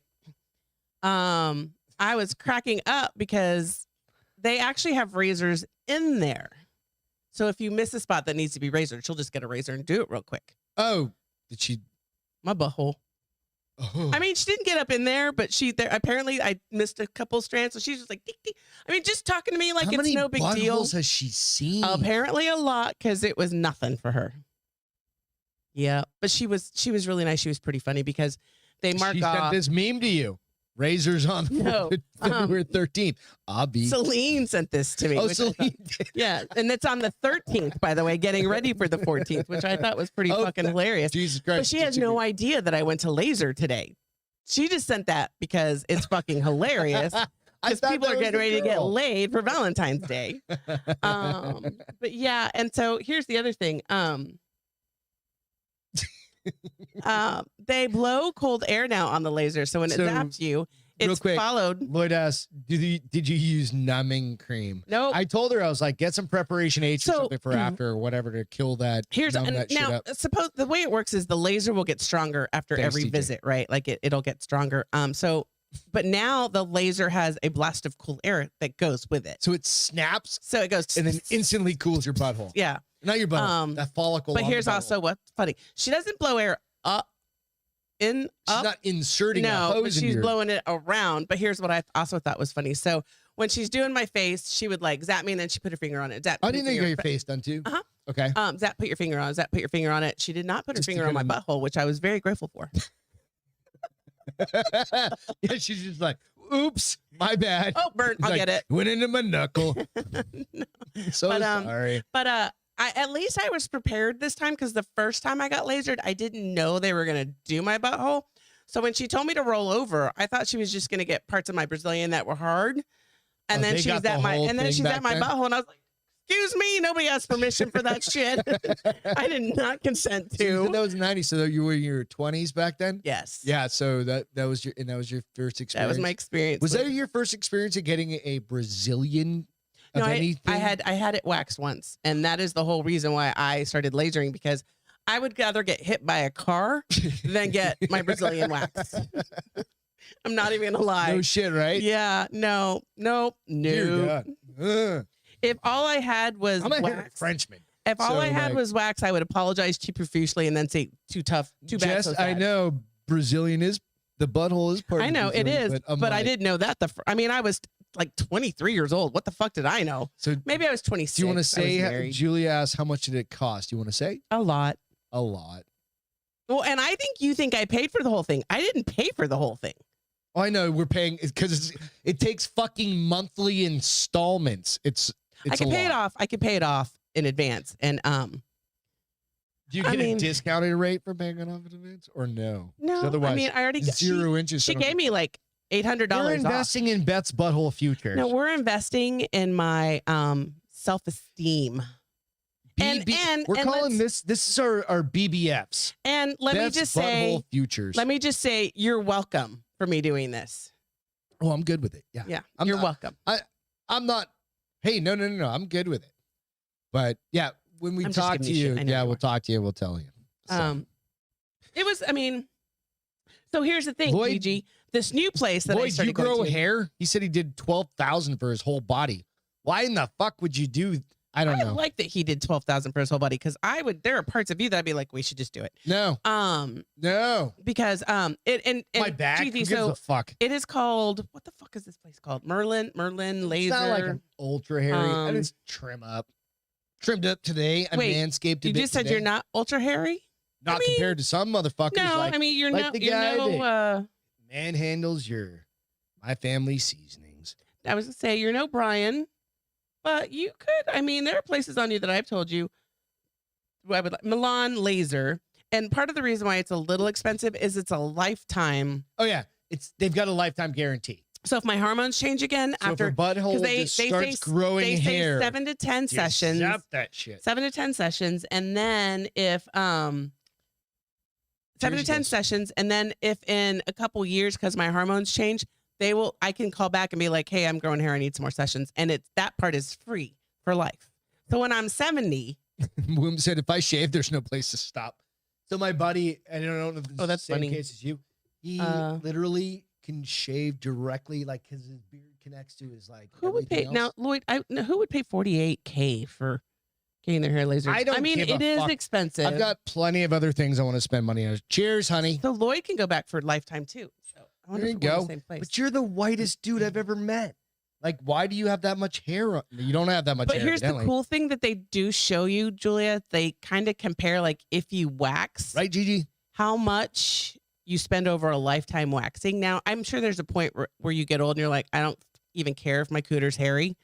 I was cracking up because they actually have razors in there. So if you miss a spot that needs to be razored, she'll just get a razor and do it real quick. Oh, did she? My butthole. Oh. I mean, she didn't get up in there, but apparently I missed a couple strands. So she's just like, tick, tick. I mean, just talking to me like it's no big deal. How many buttholes has she seen? Apparently a lot, because it was nothing for her. Yeah, but she was really nice. She was pretty funny because they mark she off. sent this meme to you. Razors on February 13th. Celine sent this to me. Oh, Celine did. Yeah, and it's on the 13th, by the way, getting ready for the 14th, which I thought was pretty fucking hilarious. Jesus Christ. But she has no idea that I went to laser today. She just sent that because it's fucking hilarious. Because people are getting ready to get laid for Valentine's Day. But yeah, and so here's the other thing. They blow cold air now on the laser, so when it zaps you, it's followed. Lloyd asked, did you use numbing cream? No. I told her, I was like, get some preparation H or something for after or whatever to kill that. Now, suppose the way it works is the laser will get stronger after every visit, right? Like it'll get stronger. But now the laser has a blast of cool air that goes with it. So it snaps. So it goes and then instantly cools your butthole. Yeah. Not your butthole. That follicle. But here's also what's funny. She doesn't blow air up. She's not inserting a hose but she's blowing it around. But here's what I also thought was funny. So when she's doing my face, she would like zap me and then she put her finger on it. Zap, I didn't think you got your face done too. Uh-huh. Okay. Zap, put your finger on it. Zap, put your finger on it. She did not put her finger on my butthole, which I was very grateful for. Yeah, she's just like, oops, my bad. Oh, burnt. I'll get it. Went into my knuckle. No. Sorry. But at least I was prepared this time because the first time I got lasered, I didn't know they were gonna do my butthole. So when she told me to roll over, I thought she was just gonna get parts of my Brazilian that were hard, and then she's at my butthole, and I was like, "Excuse me, nobody asked permission for that shit. I did not consent to." That was 90. So you were in your 20s back then. Yes. Yeah. So that was your first experience. That was my experience. Was that your first experience of getting a Brazilian? No, I had it waxed once, and that is the whole reason why I started lasering, because I would rather get hit by a car than get my Brazilian waxed. I'm not even gonna lie. No shit, right? Yeah, no. If all I had was wax, Frenchman. If all I had was wax, I would apologize to you profusely and then say, "Too tough, too bad." Yes, so sad. I know Brazilian is the butthole is part. I know Brazilian, it is, but I didn't know that. I was like 23 years old. What the fuck did I know? So maybe I was 26. Do you want to say? Julia asked, "How much did it cost?" You want to say? A lot. A lot. Well, and I think you think I paid for the whole thing. I didn't pay for the whole thing. Oh, I know we're paying because it takes fucking monthly installments. I can pay it off. I can pay it off in advance, and Do you get a discounted rate for paying it off in advance, or no? No, otherwise, I mean I already got 0 inches. She gave me like $800. We're investing in Beth's butthole future. No, we're investing in my self-esteem. We're calling this is our BBFs. And let me just say, futures. Let me just say, you're welcome for me doing this. Oh, I'm good with it. Yeah, yeah, you're welcome. I'm not. Hey, no. I'm good with it. But yeah, when we talk to you, we'll talk to you. We'll tell you. So. It was. I mean, so here's the thing, Gigi. This new place that I started going to. Lloyd, you grow hair? He said he did 12,000 for his whole body. Why in the fuck would you do? I don't know. I like that he did 12,000 for his whole body, because I would. There are parts of you that I'd be like, we should just do it. No. No. Because and my back. Who gives a fuck? It is called, what the fuck is this place called? Merlin Laser. It's not like an ultra hairy. I just trimmed up today. I manscaped. You just said today. You're not ultra hairy. Not compared to some motherfuckers. No, like, I mean you're like not. The You're guy no. Manhandles my family seasonings. I was gonna say you're no Brian. But you could, I mean, there are places on you that I've told you I would like. Milan Laser. And part of the reason why it's a little expensive is it's a lifetime. Oh yeah, they've got a lifetime guarantee. So if my hormones change again So after if a butthole just starts growing they hair, say 7 to 10 sessions. Zap that shit. 7 to 10 sessions, and then if 7 to 10 sessions, and then if in a couple years, because my hormones change, I can call back and be like, hey, I'm growing hair, I need some more sessions, and that part is free for life. So when I'm 70, Womb said, if I shave, there's no place to stop. So my buddy, and I don't know if it's that's the same funny. case as you, he literally can shave directly, like because his beard connects to his like. Who would pay else. now, Lloyd? Who would pay $48K for getting their hair lasered? I mean, it is expensive. I've got plenty of other things I want to spend money on. Cheers, honey. So Lloyd can go back for a lifetime too. So I wonder There you if we're in go. the same place. But you're the whitest dude I've ever met. Like, why do you have that much hair? You don't have that much hair. But here's the cool thing that they do show you, Julia. They kind of compare, like, if you wax, right, Gigi? How much you spend over a lifetime waxing. Now, I'm sure there's a point where you get old and you're like, I don't even care if my cooter's hairy.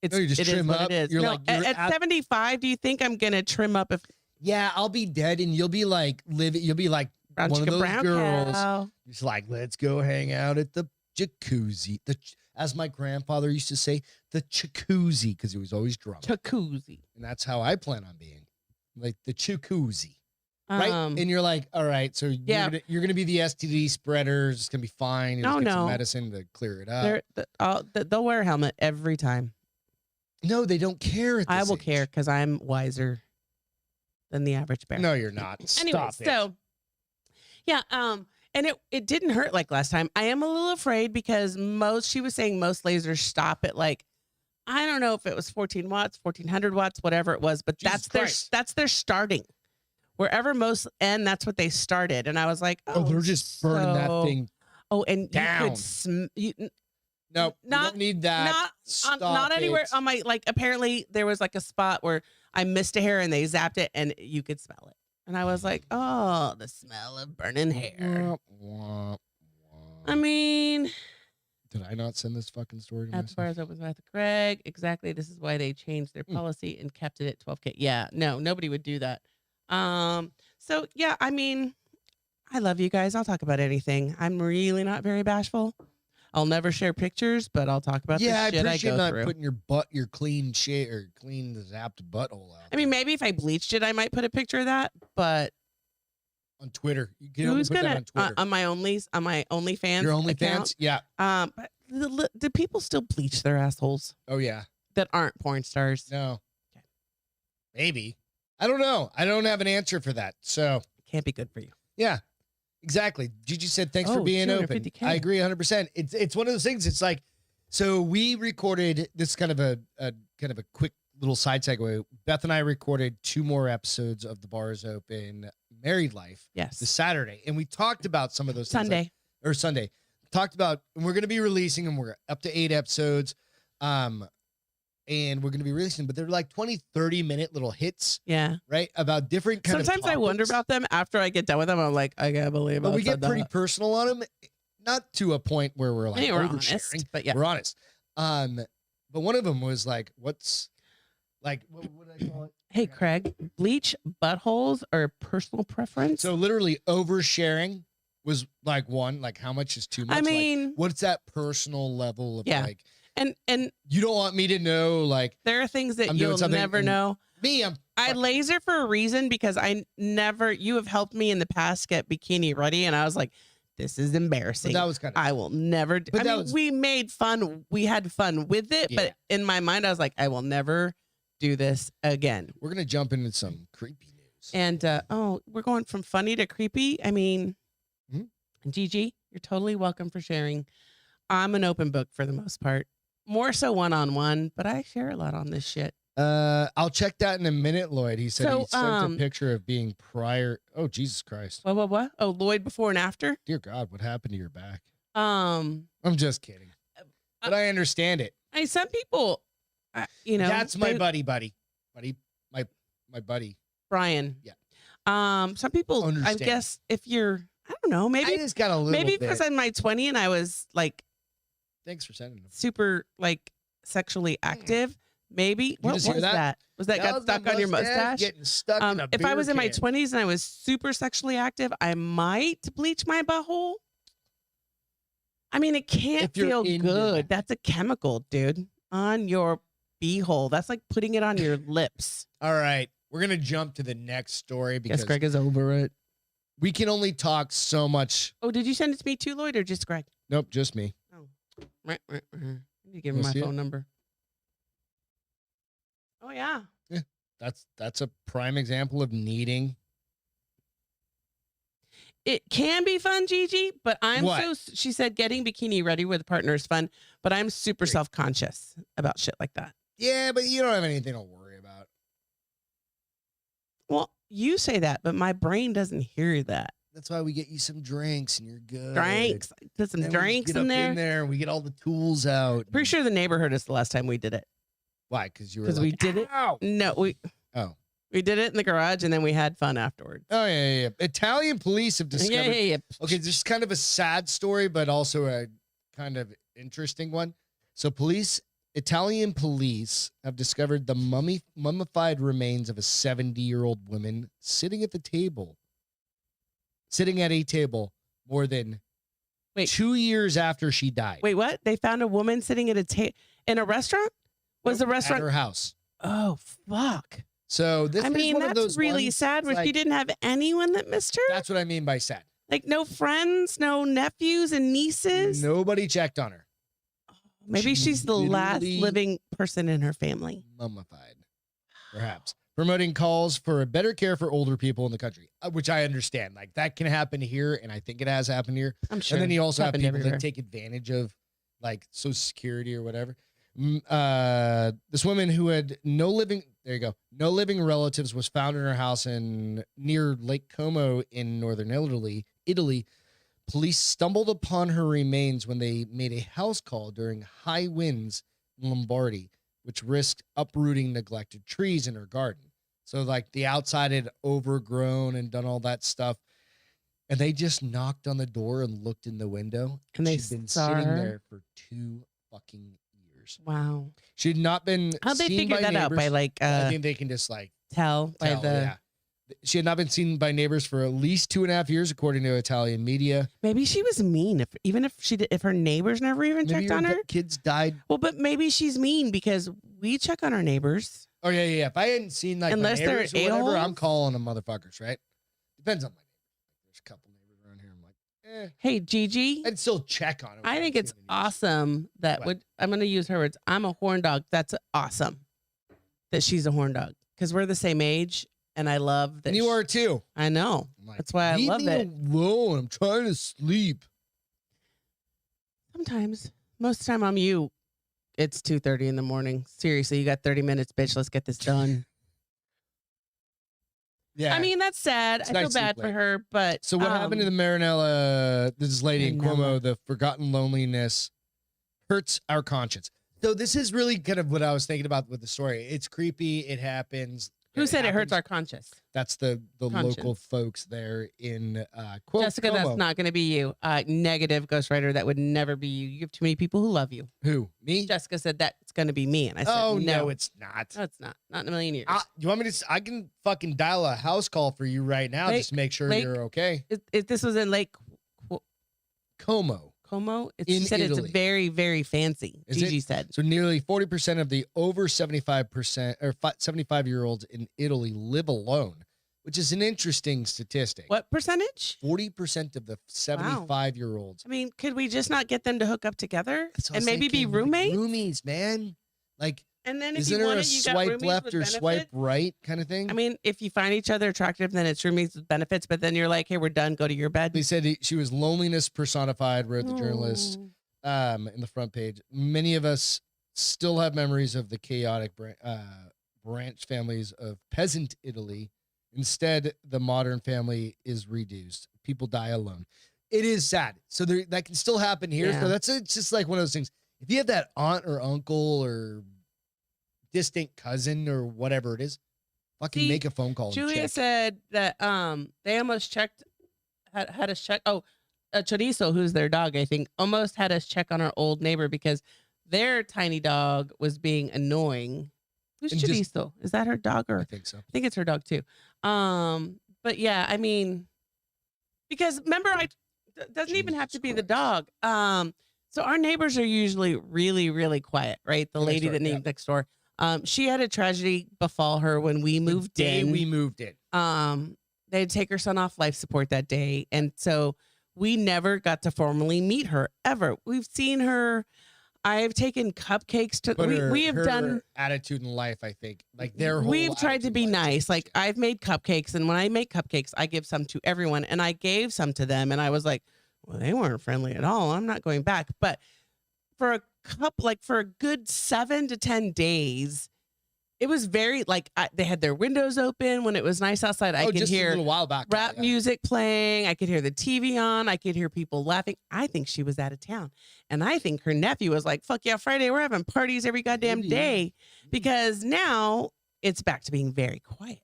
You just trim up. It is. You're no, like, at 75, do you think I'm gonna trim up? Yeah, I'll be dead, and you'll be like You'll be like brown one of those girls. Cow. It's like, let's go hang out at the jacuzzi. As my grandfather used to say, the jacuzzi, because he was always drunk. Jacuzzi. And that's how I plan on being, like the jacuzzi. Right? And you're like, all right, so you're gonna be the STD spreader. It's gonna be fine. You'll get some medicine to clear it up. They'll wear a helmet every time. No, they don't care. I will care because I'm wiser than the average bear. No, you're not. Anyway, so yeah, and it didn't hurt like last time. I am a little afraid because she was saying most lasers stop at like, I don't know if it was 14 watts, 1400 watts, whatever it was, but that's their starting. Wherever most end, that's what they started. And I was like, oh, they're just burning that thing. Oh, and down. No, you don't need that. Not anywhere on my, like, apparently there was like a spot where I missed a hair and they zapped it and you could smell it. And I was like, oh, the smell of burning hair. I mean, did I not send this fucking story to at the bars open with Beth and Greg? Exactly. This is why they changed their policy and kept it at 12K. Yeah, no, nobody would do that. So yeah, I mean, I love you guys. I'll talk about anything. I'm really not very bashful. I'll never share pictures, but I'll talk about the shit I go appreciate not through. Putting your clean shit or clean zapped butthole out. I mean, maybe if I bleached it, I might put a picture of that, but on Twitter, you can who's put gonna that on Twitter. On my OnlyFans? Your OnlyFans? Account? Yeah. But do people still bleach their assholes? Oh yeah. That aren't porn stars? No. Okay. Maybe. I don't know. I don't have an answer for that. So can't be good for you. Yeah. Exactly. Gigi said, thanks for being open. I agree 100%. It's one of those things. It's like, so we recorded this kind of a quick little side segue. Beth and I recorded 2 more episodes of The Bars Open Married Life. Yes. This Saturday. And we talked about some of those things. Sunday. Talked about, and we're going to be releasing them. We're up to 8 episodes. And we're going to be releasing, but they're like 20, 30-minute little hits. Yeah. Right? About different kind Sometimes I wonder about them after I get done with them. I'm like, I can't believe it. But we get pretty personal on them. Not to a point where we're like we're oversharing, honest, but yeah. We're honest. But one of them was like, what's like, what did I call it? Hey, Craig, bleach buttholes or personal preference? So literally oversharing was like one, like how much is too much? I mean, like, what's that personal level of like, and you don't want me to know, like there are things that you'll never know. I laser for a reason because you have helped me in the past get bikini ready, and I was like, this is embarrassing. But that was I will never do. We made fun. We had fun with it, but in my mind, I was like, I will never do this again. We're gonna jump into some creepy news. And we're going from funny to creepy. I mean, Gigi, you're totally welcome for sharing. I'm an open book for the most part. More so one-on-one, but I share a lot on this shit. I'll check that in a minute, Lloyd. He said he sent a picture of being prior. Oh, Jesus Christ. What? Oh, Lloyd before and after? Dear God, what happened to your back? I'm just kidding. But I understand it. Some people, That's my buddy. My buddy. Brian. Yeah. Some people, understand. I guess if you're, I don't know, maybe. I just got a little bit. Because I'm my 20 and I was like, thanks for sending them. Super like sexually active. Maybe. What was just hear that? that? Was that got was stuck my on your mustache? getting stuck in a If I beer was in my can. 20s and I was super sexually active, I might bleach my butthole. I mean, it can't If you're feel into good. that. That's a chemical, dude, on your beehole. That's like putting it on your lips. All right, we're gonna jump to the next story because Guess Greg is over it. we can only talk so much. Oh, did you send it to me too, Lloyd, or just Greg? Nope, just me. I need to give him Wanna my see it? phone number. Oh, yeah. That's a prime example of needing. It can be fun, Gigi, but What? she said getting bikini ready with a partner is fun, but I'm super self-conscious about shit like that. Yeah, but you don't have anything to worry about. Well, you say that, but my brain doesn't hear that. That's why we get you some drinks and you're good. Drinks. Put some Then we just drinks get in up there. in there and we get all the tools out. Pretty sure the neighbor heard us the last time we did it. Why? Because you were Because like, we did it. Ow! No, we did it in the garage and then we had fun afterwards. Oh, yeah. Italian police have discovered. Yeah. Okay, this is kind of a sad story, but also a kind of interesting one. So Italian police have discovered the mummified remains of a 70-year-old woman sitting at a table more than 2 years after she died. Wait, what? They found a woman sitting at in a restaurant? Was the restaurant at her house? Oh, fuck. So this is one of those that's really ones, sad where like, she didn't have anyone that missed her? That's what I mean by sad. Like no friends, no nephews and nieces? Nobody checked on her. Maybe she's the last literally living person in her family. Mummified, perhaps. Promoting calls for a better care for older people in the country, which I understand. Like that can happen here, and I think it has happened here. I'm sure. And then you also have people everywhere. that take advantage of like Social Security or whatever. This woman who had no living relatives was found in her house near Lake Como in northern Italy. Police stumbled upon her remains when they made a house call during high winds in Lombardy, which risked uprooting neglected trees in her garden. So like the outside had overgrown and done all that stuff. And they just knocked on the door and looked in the window. And they She'd been saw sitting her? there for 2 fucking years. Wow. She had not been How'd they seen figure by that out? neighbors. By like I think they can just like tell by tell, the yeah. She had not been seen by neighbors for at least 2.5 years, according to Italian media. Maybe she was mean. If her neighbors never even checked on her. Kids died. Well, but maybe she's mean because we check on our neighbors. Oh yeah. If I hadn't seen like Unless my they're neighbors or whatever, a-holes? I'm calling them motherfuckers, right? Depends on my neighbors. There's a couple neighbors around here. I'm like, Hey, Gigi. I'd still check on them. I think it's awesome that I'm going to use her words. I'm a horn dog. That's awesome that she's a horn dog because we're the same age. And I love that. And you are too. I know. Like, that's why I love leave me it. alone. I'm trying to sleep. Sometimes. Most of the time I'm you. It's 2:30 in the morning. Seriously, you got 30 minutes, bitch. Let's get this done. Yeah. I mean, that's sad. It's I feel nice bad sleep for late. her, but So what happened to the Marinella, this lady in Cuomo, the forgotten loneliness hurts our conscience. So this is really kind of what I was thinking about with the story. It's creepy. It happens. Who said it hurts happens. our conscience? That's the Conscience. local folks there in Cuomo. Jessica, that's not going to be you. Negative ghostwriter. That would never be you. You have too many people who love you. Who? Me? Jessica said that's going to be me. And I said, Oh, no, no, it's not. No, it's not. Not in a million years. You want me to? I can fucking dial a house call for you right now. Just make sure you're okay. If this was in Lake Como. She said Italy. it's very, very fancy. Is Gigi it? said. So nearly 40% of the over 75% or 75-year-olds in Italy live alone, which is an interesting statistic. What percentage? 40% of the 75-year-olds. I mean, could we just not get them to hook up together That's what I and was maybe be thinking, like, roommates? Roomies, man. Like, And then if isn't you there want a it, you got swipe roomies left with or benefits? swipe right kind of thing? I mean, if you find each other attractive, then it's roomies with benefits. But then you're like, hey, we're done. Go to your bed. They said she was loneliness personified, wrote the journalist in the front page. Many of us still have memories of the chaotic branch families of peasant Italy. Instead, the modern family is reduced. People die alone. It is sad. So that can still happen here. Yeah. So it's just like one of those things. If you have that aunt or uncle or distant cousin or whatever it is, fucking make a phone call. Julia and check. said that they almost checked, had us check. Oh, Chorizo, who's their dog, I think, almost had us check on our old neighbor because their tiny dog was being annoying Who's And just- Chorizo? Is that her dog or? I think so. I think it's her dog too. But yeah, I mean, because remember, doesn't even have to be the dog. So our neighbors are usually really, really quiet, right? The lady that lived next door. She had a tragedy befall her when we moved in. We moved in. They'd take her son off life support that day, and so we never got to formally meet her ever. We've seen her. I've taken cupcakes to. But We have done attitude in life. I think like their whole. We've tried to attitude be in life nice. changed. Like I've made cupcakes, and when I make cupcakes, I give some to everyone, and I gave some to them, and I was like, well, they weren't friendly at all. I'm not going back. But for a good 7 to 10 days, it was very like they had their windows open when it was nice outside. I could just hear a little while back, rap music playing. I could hear the TV on. I could hear people laughing. I think she was out of town. And I think her nephew was like, fuck yeah, Friday, we're having parties every goddamn day. Because now it's back to being very quiet.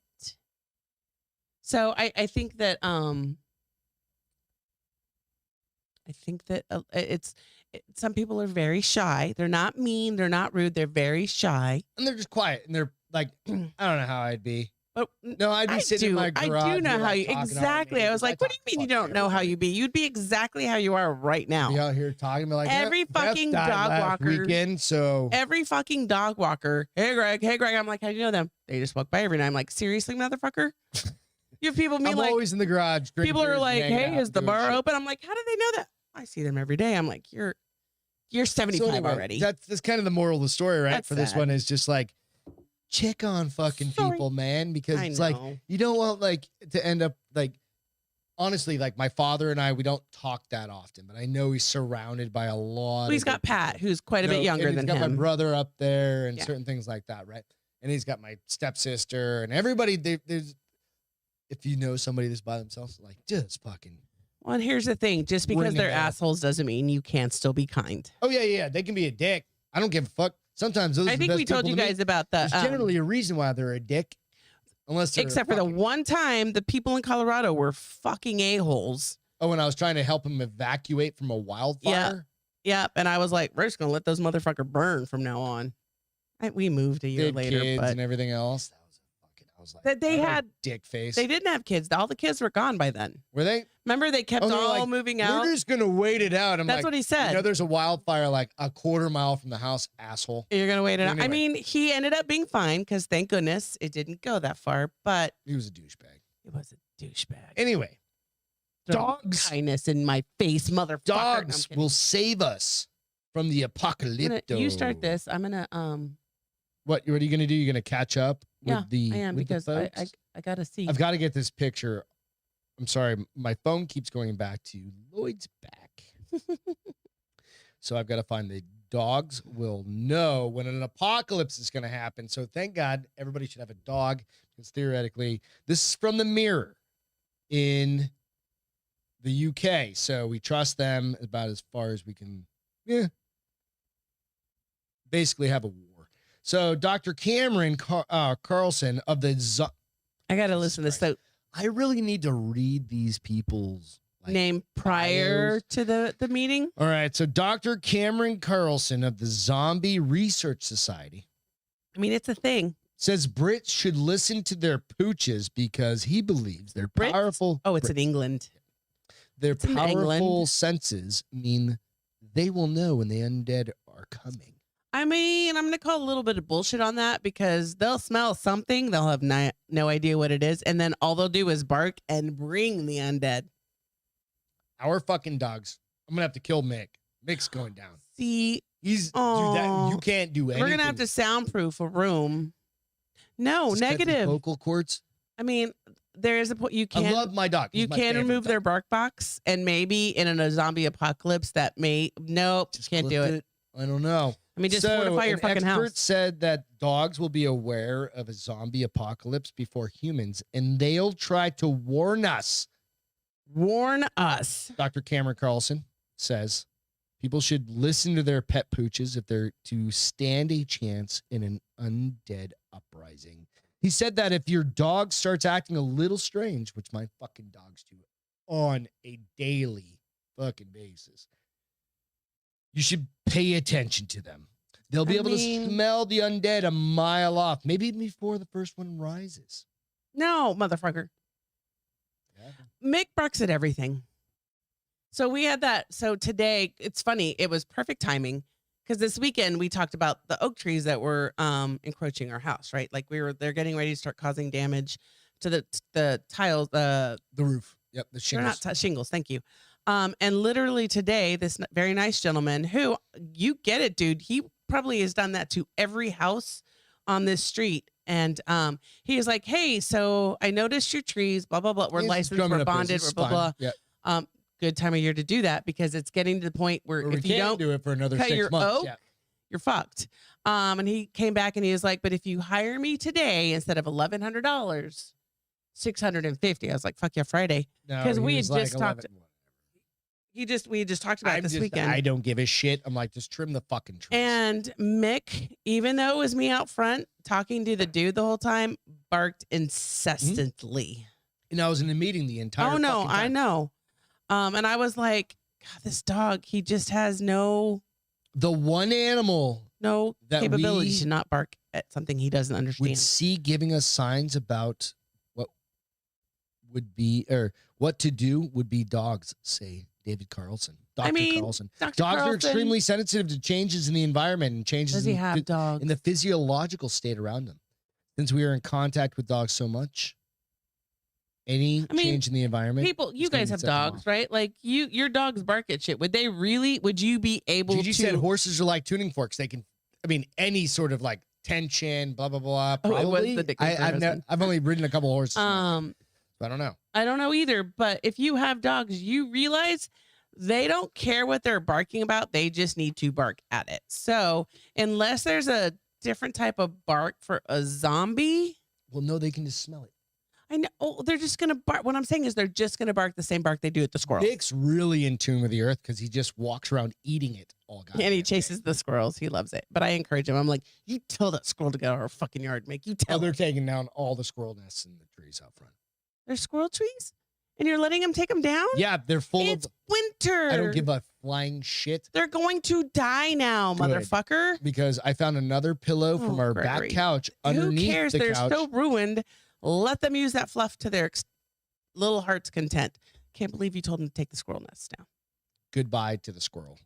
So I think that some people are very shy. They're not mean. They're not rude. They're very shy. And they're just quiet. And they're like, I don't know how I'd be. But no, I'd be sitting in my garage. I do know how you talking exactly. I was like, what do you mean you don't know how you be? You'd be exactly how you are right now. Be out here talking, be like every fucking dog walker weekend. So every fucking dog walker. Hey Greg. I'm like, how do you know them? They just walk by every night. I'm like, seriously, motherfucker. You have people. I'm always in the garage. People are like, hey, is the bar open? I'm like, how do they know that? I see them every day. I'm like, you're 75 so anyway, already. That's kind of the moral of the story, right? That's for this sad. one is just like check on fucking people, man, because it's like you don't want like to end up like honestly, like my father and I, we don't talk that often, but I know he's surrounded by a lot. He's got Pat, who's quite a bit younger than him. He's got my brother up there and certain things like that, right? And he's got my stepsister and everybody. There's if you know somebody that's by themselves, like just fucking. Well, and here's the thing: just because they're assholes doesn't mean you can't still be kind. Oh yeah, they can be a dick. I don't give a fuck. Sometimes those. I think we told you guys about the. There's generally a reason why they're a dick, unless except for the one time the people in Colorado were fucking a-holes. Oh, when I was trying to help him evacuate from a wildfire. Yeah, and I was like, we're just gonna let those motherfuckers burn from now on. We moved a year later, kids but and everything else. I was like, that they had dick face. They didn't have kids. All the kids were gone by then. Were they? Remember, they kept all moving out. We're just gonna wait it out. That's what he said. You know, there's a wildfire like a quarter mile from the house, asshole. You're gonna wait it out. Anyway. I mean, he ended up being fine because thank goodness it didn't go that far. But he was a douchebag. It was a douchebag. Anyway, dogs, kindness in my face, motherfucker. Dogs will save us from the apocalypse. You start this. I'm gonna What are you gonna do? You're gonna catch up with the. I am, with because the folks? I gotta see. I've got to get this picture. I'm sorry, my phone keeps going back to Lloyd's back. So I've got to find the dogs will know when an apocalypse is going to happen. So thank God everybody should have a dog, because theoretically this is from the Mirror in the UK. So we trust them about as far as we can. Yeah. Basically have a war. So Dr. Cameron Carlson of the I got to listen to this. So I really need to read these people's name prior to the meeting. All right. So Dr. Cameron Carlson of the Zombie Research Society. I mean, it's a thing. Says Brits should listen to their pooches because he believes their powerful. Oh, it's in England. Their powerful senses mean they will know when the undead are coming. I mean, I'm going to call a little bit of bullshit on that, because they'll smell something. They'll have no idea what it is. And then all they'll do is bark and bring the undead. Our fucking dogs. I'm going to have to kill Mick. Mick's going down. See, dude, that you can't do anything. We're going to have to soundproof a room. No, just negative. Vocal cords. I mean, there is a point you can. I love my dog. You can remove their bark box, and maybe in a zombie apocalypse that just can't do it. I don't know. I mean, just fortify your fucking house. Experts said that dogs will be aware of a zombie apocalypse before humans, and they'll try to warn us. Warn us. Dr. Cameron Carlson says people should listen to their pet pooches if they're to stand a chance in an undead uprising. He said that if your dog starts acting a little strange, which my fucking dogs do on a daily fucking basis, you should pay attention to them. They'll be able to smell the undead a mile off, maybe before the first one rises. No, motherfucker. Yeah. Mick barks at everything. So we had that. So today, it's funny. It was perfect timing because this weekend we talked about the oak trees that were encroaching our house, right? Like they're getting ready to start causing damage to the tiles, the roof. Yep, the shingles. They're not shingles. Thank you. And literally today, this very nice gentleman who, you get it, dude. He probably has done that to every house on this street. And he was like, hey, so I noticed your trees, blah, blah, blah. We're licensed, we're bonded, we're blah, blah. Yeah. Good time of year to do that because it's getting to the point where if you don't do it for another cut 6 your months, oak, you're fucked. And he came back and he was like, but if you hire me today instead of $1,100, $650. I was like, fuck yeah, Friday. Because we had just talked. We had just talked about this weekend. I don't give a shit. I'm like, just trim the fucking trees. And Mick, even though it was me out front talking to the dude the whole time, barked incessantly. And I was in the meeting the entire time. Oh no, I know. And I was like, God, this dog, he just has the one animal that capability to not bark at something he doesn't understand. Would see giving us signs about what would be or what to do would be dogs, say David Carlson. Dr. Carlson. Dogs are extremely sensitive to changes in the environment and changes in the physiological state around them. Since we are in contact with dogs so much, change in the environment. You guys have dogs, right? Like your dogs bark at shit. Would you be able to? You said horses are like tuning forks. They can, any sort of like tension, blah, blah, blah. Probably. I've only ridden a couple horses. So I don't know. I don't know either. But if you have dogs, you realize they don't care what they're barking about. They just need to bark at it. So unless there's a different type of bark for a zombie. Well, no, they can just smell it. I know. Oh, they're just going to bark. What I'm saying is they're just going to bark the same bark they do at the squirrels. Nick's really in tune with the earth because he just walks around eating it all goddamn and he chases the squirrels. He loves it. But I encourage him. I'm like, you tell that squirrel to get out of our fucking yard. You tell they're taking down all the squirrel nests in the trees out front. There's squirrel trees? And you're letting them take them down? Yeah, they're full It's winter. I don't give a flying shit. They're going to die now, motherfucker. Because I found another pillow from our back couch underneath the couch. Who cares? They're so ruined. Let them use that fluff to their little heart's content. Can't believe you told them to take the squirrel nests down. Goodbye to the squirrel.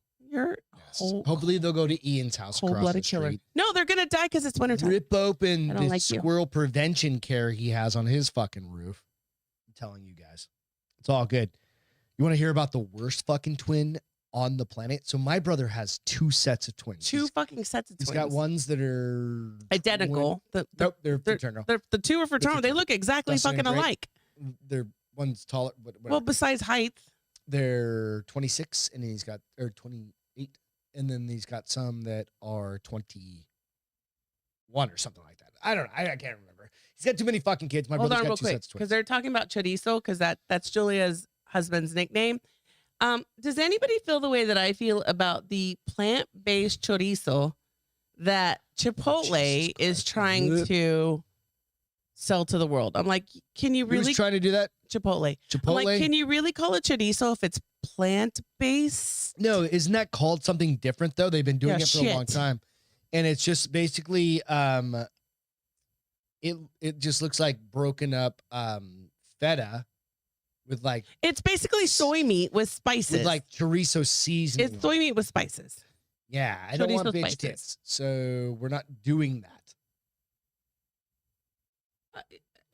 Hopefully they'll go to Ian's house across the street. Killer. No, they're going to die because it's wintertime. Rip open the squirrel prevention care he has on his fucking roof. I'm telling you guys. It's all good. You want to hear about the worst fucking twin on the planet? So my brother has 2 sets of twins. Two fucking sets of twins. He's got ones that are identical. Nope, they're fraternal. The 2 are fraternal. They look exactly fucking alike. They're one's taller. Well, besides height. They're 26 and he's got 28. And then he's got some that are 21 or something like that. I don't know. I can't remember. He's got too many fucking kids. My brother's got 2 sets of twins. Because they're talking about chorizo, because that's Julia's husband's nickname. Does anybody feel the way that I feel about the plant-based chorizo that Chipotle is trying to sell to the world? I'm like, can you really? Who's trying to do that? Chipotle. I'm like, can you really call it chorizo if it's plant-based? No, isn't that called something different though? They've been doing it for a long time, and it's just basically it just looks like broken up feta. With it's basically soy meat with spices. With like chorizo seasoning. It's soy meat with spices. Yeah, I don't want bitch tits, so we're not doing that.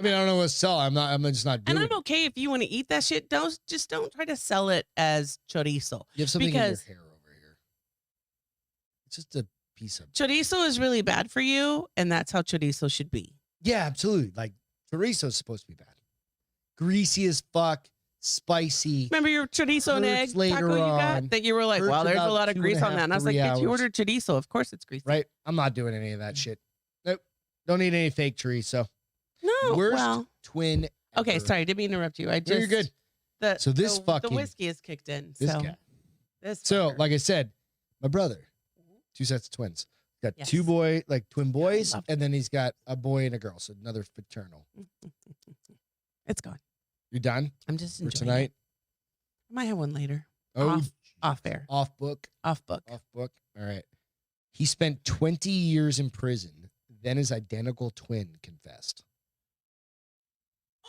I don't know what to sell. I'm just not doing it. And I'm okay if you want to eat that shit. Don't try to sell it as chorizo. You have something in your hair over here. It's just a piece of chorizo is really bad for you, and that's how chorizo should be. Yeah, absolutely. Like chorizo is supposed to be bad. Greasy as fuck, spicy. Remember your chorizo and egg taco you got? That you were like, wow, there's a lot of grease on that. And I was like, bitch, you ordered chorizo. Of course it's greasy. Right? I'm not doing any of that shit. Nope. Don't need any fake chorizo. No. Worst twin ever. Okay, sorry. Didn't mean to interrupt you. You're good. The whiskey is kicked in. This guy. Like I said, my brother, 2 sets of twins. Got 2 twin boys, and then he's got a boy and a girl. So another fraternal. It's gone. You're done? I'm just enjoying for tonight. I might have one later. Oh, off air. Off book. Off book. All right. He spent 20 years in prison. Then his identical twin confessed.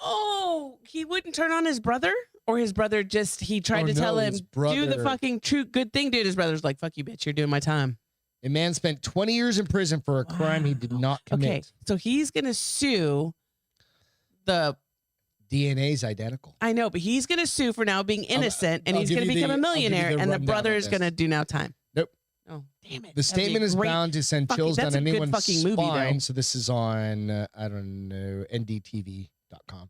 Oh, he wouldn't turn on his brother? Or his brother he tried to tell him, do the fucking true good thing, dude. His brother's like, fuck you, bitch. You're doing my time. A man spent 20 years in prison for a crime he did not commit. Okay, so he's going to sue the... DNA's identical. I know, but he's going to sue for now being innocent, and he's going to become a millionaire, and the brother's going to do now time. Nope. Oh, damn it. The statement is bound to send chills down anyone's spine. So this is on, I don't know, ndtv.com.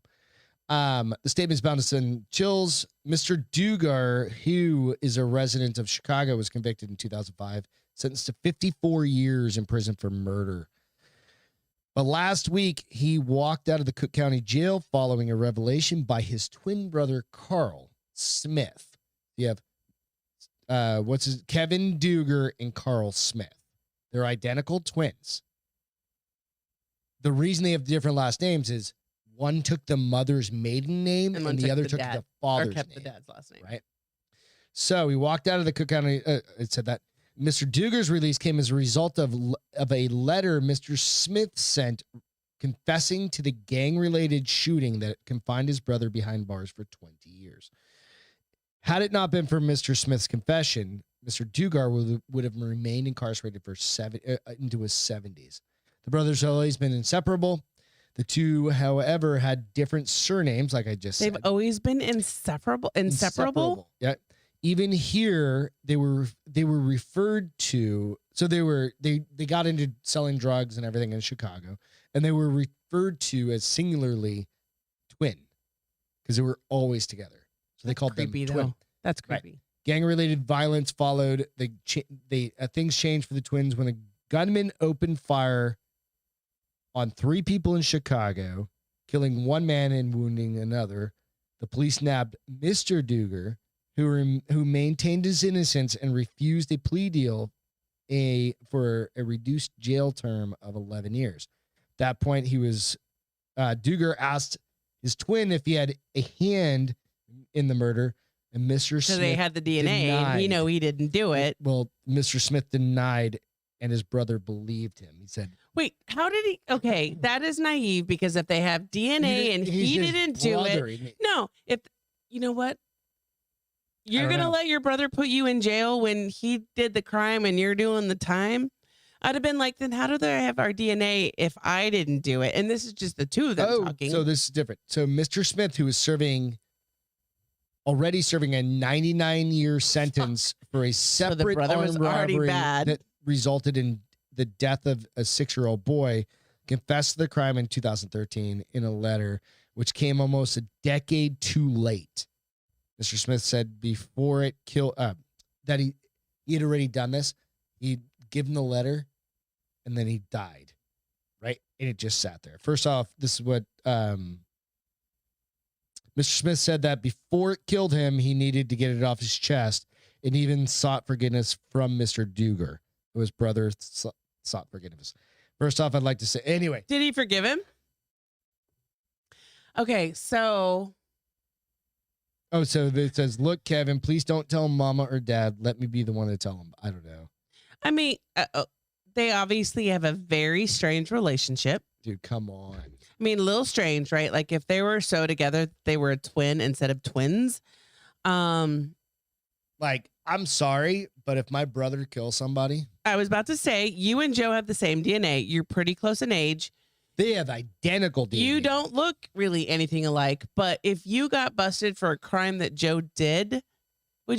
The statement is bound to send chills. Mr. Dugar, who is a resident of Chicago, was convicted in 2005, sentenced to 54 years in prison for murder. But last week, he walked out of the Cook County Jail following a revelation by his twin brother, Carl Smith. You have, Kevin Dugar and Carl Smith. They're identical twins. The reason they have different last names is one took the mother's maiden name and the other took the father's name. Or kept the dad's last name. Right? So he walked out of the Cook County, it said that. Mr. Dugar's release came as a result of a letter Mr. Smith sent confessing to the gang-related shooting that confined his brother behind bars for 20 years. Had it not been for Mr. Smith's confession, Mr. Dugar would have remained incarcerated for into his 70s. The brothers have always been inseparable. The two, however, had different surnames, like I just said. They've always been inseparable? Yeah. Even here, they were referred to. So they got into selling drugs and everything in Chicago, and they were referred to as singularly twin because they were always together. So they called them twin. That's creepy. Right. Gang-related violence followed. Things changed for the twins when a gunman opened fire on 3 people in Chicago, killing one man and wounding another. The police nabbed Mr. Dugar, who maintained his innocence and refused a plea deal for a reduced jail term of 11 years. At that point, Dugar asked his twin if he had a hand in the murder, and Mr. Smith So they had the DNA, and he didn't do it. Well, Mr. Smith denied, and his brother believed him. He said, wait, how did he? Okay, that is naive, because if they have DNA and he didn't do it. No, you know what? You're going to let your brother put you in jail when he did the crime and you're doing the time? I'd have been like, then how do they have our DNA if I didn't do it? And this is just the two of them talking. So this is different. So Mr. Smith, who is already serving a 99-year sentence for a separate armed robbery that resulted in the death of a 6-year-old boy, confessed to the crime in 2013 in a letter, which came almost a decade too late. Mr. Smith said before it killed that he had already done this. He'd given the letter, and then he died, right? And it just sat there. First off, this is what Mr. Smith said, that before it killed him, he needed to get it off his chest, and even sought forgiveness from Mr. Dugar, who his brother sought forgiveness. First off, I'd like to say, anyway. Did he forgive him? Okay, so... Oh, so it says, look, Kevin, please don't tell Mama or Dad. Let me be the one to tell them. I don't know. I mean, they obviously have a very strange relationship. Dude, come on. I mean, a little strange, right? Like if they were so together, they were a twin instead of twins. Like, I'm sorry, but if my brother kills somebody. I was about to say, you and Joe have the same DNA. You're pretty close in age. They have identical DNA. You don't look really anything alike, but if you got busted for a crime that Joe did, would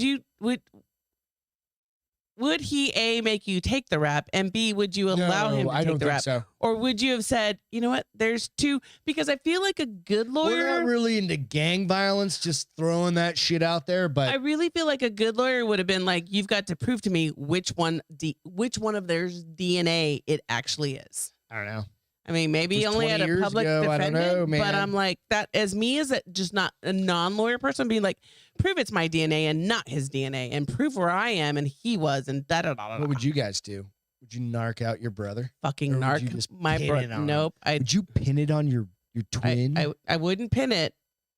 he A, make you take the rap, and B, would you allow him to take the rap? So. Or would you have said, you know what, there's two, because I feel like a good lawyer. We're not really into gang violence, just throwing that shit out there, but I really feel like a good lawyer would have been like, you've got to prove to me which one of their DNA it actually is. I don't know. I mean, maybe he only had a public defendant, but I'm like, that as me as just not a non-lawyer person being like, prove it's my DNA and not his DNA, and prove where I am and he was, and da-da-da-da-da. What would you guys do? Would you narc out your brother? Fucking narc my brother. Nope. Would you pin it on your twin? I wouldn't pin it.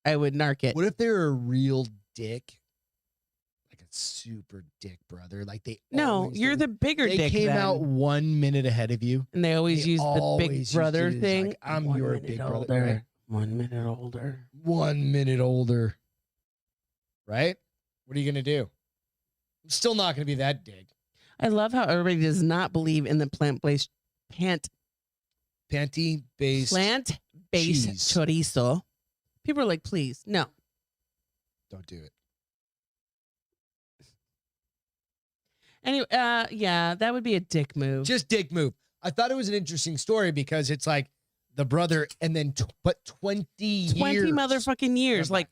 I would narc it. What if they're a real dick? Like a super dick brother. Like they No, always you're do. the bigger They dick. came then. out 1 minute ahead of you. And they always use the always big used brother it as, thing. like, I'm 1 your minute big brother, older. right? 1 minute older. 1 minute older. Right? What are you gonna do? I'm still not gonna be that dick. I love how everybody does not believe in the plant-based Panty-based. plant-based cheese. chorizo. People are like, please, no. Don't do it. Anyway, yeah, that would be a dick move. Just dick move. I thought it was an interesting story because it's like the brother and then 20 years. 20 motherfucking years. Okay. Like,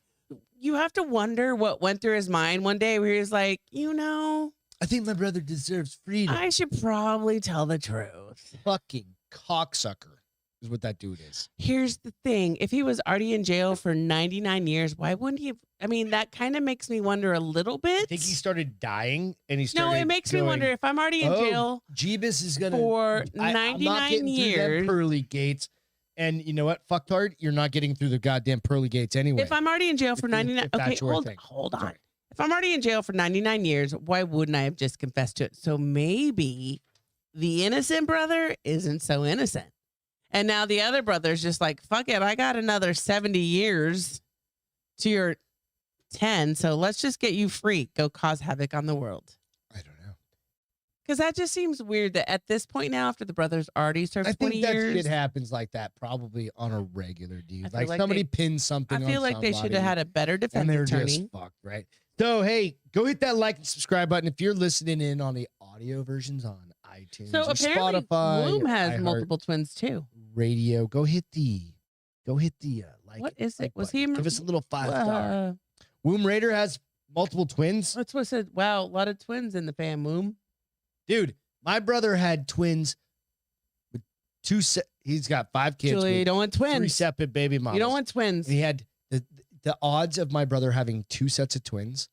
you have to wonder what went through his mind one day where he was like, I think my brother deserves freedom. I should probably tell the truth. Fucking cocksucker is what that dude is. Here's the thing. If he was already in jail for 99 years, why wouldn't he have? I mean, that kind of makes me wonder a little bit. I think he started dying and he started No, it makes me wonder if I'm already in jail Jeebus is gonna for I'm not 99 getting through them years. pearly gates. And you know what? Fucktard, you're not getting through the goddamn pearly gates anyway. If I'm already in jail for If 99, okay, that's your thing. hold on. Sorry. If I'm already in jail for 99 years, why wouldn't I have just confessed to it? So maybe the innocent brother isn't so innocent. And now the other brother's just like, fuck it, I got another 70 years to your 10, so let's just get you free. Go cause havoc on the world. I don't know. Because that just seems weird that at this point now, after the brothers already served I 20 think that years. shit happens like that probably on a regular, dude. I feel Like like somebody they- pins something I feel on like they should somebody, have had a better and defense they're attorney. just fucked, right? So, hey, go hit that like and subscribe button if you're listening in on the audio versions on iTunes So or apparently, Spotify. Bloom or has iHeart multiple twins too. Radio. Go hit the like. What is it? like Was button. he? Give us a little 5-star. Uh, Womb Raider has multiple twins. That's what said. Wow, a lot of twins in the fam womb. Dude, my brother had twins with he's got 5 kids. Julie, you with don't want 3 twins. separate baby mamas. You don't want twins. And he had the odds of my brother having 2 sets of twins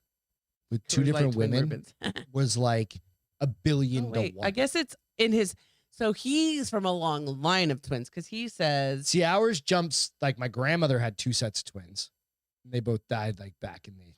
with 2 There was, like, different twin women ribbons. was like 1 billion Oh, to wait, 1. I guess it's in his. So he's from a long line of twins because he says. See, ours jumps like my grandmother had 2 sets of twins. They both died like back in the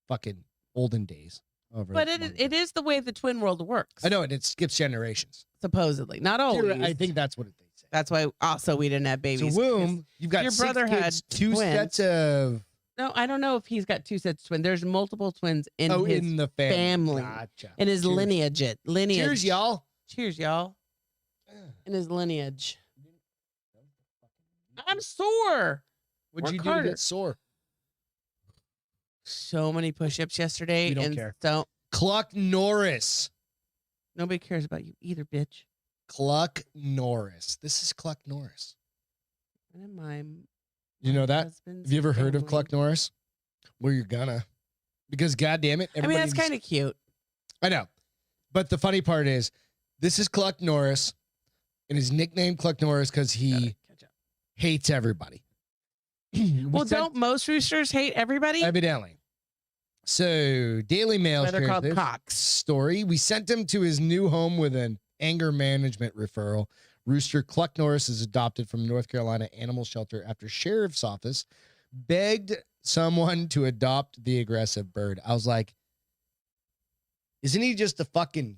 fucking olden days. But it is the way the twin world works. I know, and it skips generations. Supposedly, not always. I think that's what they say. That's why also we didn't have babies. So, 'cause- womb, you've got your 6 brother had kids, 2 twins. sets of No, I don't know if he's got 2 sets of twins. There's multiple twins in his in the family. family. Gotcha. in his Cheers. lineage. Cheers, y'all. Cheers, y'all. In his lineage. I'm sore. What'd Work you do to harder. get sore? So many push-ups yesterday. We don't and care. So Cluck Norris. nobody cares about you either, bitch. Cluck Norris. This is Cluck Norris. And my You know that? husband's Have you ever heard of family. Cluck Norris? Well, you're gonna. Because goddamn it, I mean, that's everybody's- kind of cute. I know. But the funny part is, this is Cluck Norris, and his nickname Cluck Norris because he Gotta catch up. hates everybody. Well, don't most roosters hate everybody? Evidently. So, Daily Mail Why they're shares called this cocks. story. We sent him to his new home with an anger management referral. Rooster Cluck Norris is adopted from North Carolina animal shelter after sheriff's office begged someone to adopt the aggressive bird. I was like, isn't he just a fucking...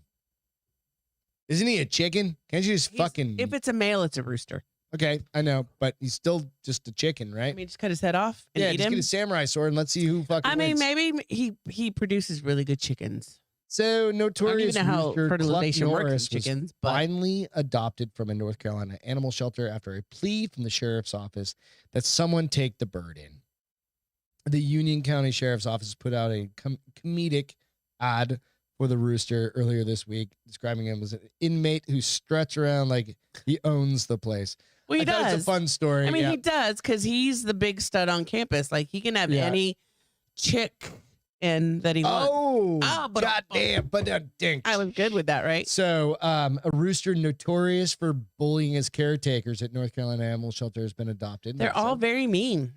Isn't he a chicken? Can't you just fucking... If it's a male, it's a rooster. Okay, I know, but he's still just a chicken, right? I mean, just cut his head off and yeah, eat just him. get a samurai sword and let's see who fucking I mean, wins. maybe he produces really good chickens. So, I don't notorious even know how rooster Cluck fertilization works Norris in was chickens, but finally adopted from a North Carolina animal shelter after a plea from the sheriff's office that someone take the bird in. The Union County Sheriff's Office put out a comedic ad for the rooster earlier this week, describing him as an inmate who struts around like he owns the place. well, he I thought does. it's a fun story. I mean, yeah. he does because he's the big stud on campus. Like he can have Yeah. any chick in that he wants. Oh, but- goddamn, but dink. I was good with that, right? So, a rooster notorious for bullying his caretakers at North Carolina Animal Shelter has been adopted. They're all very mean.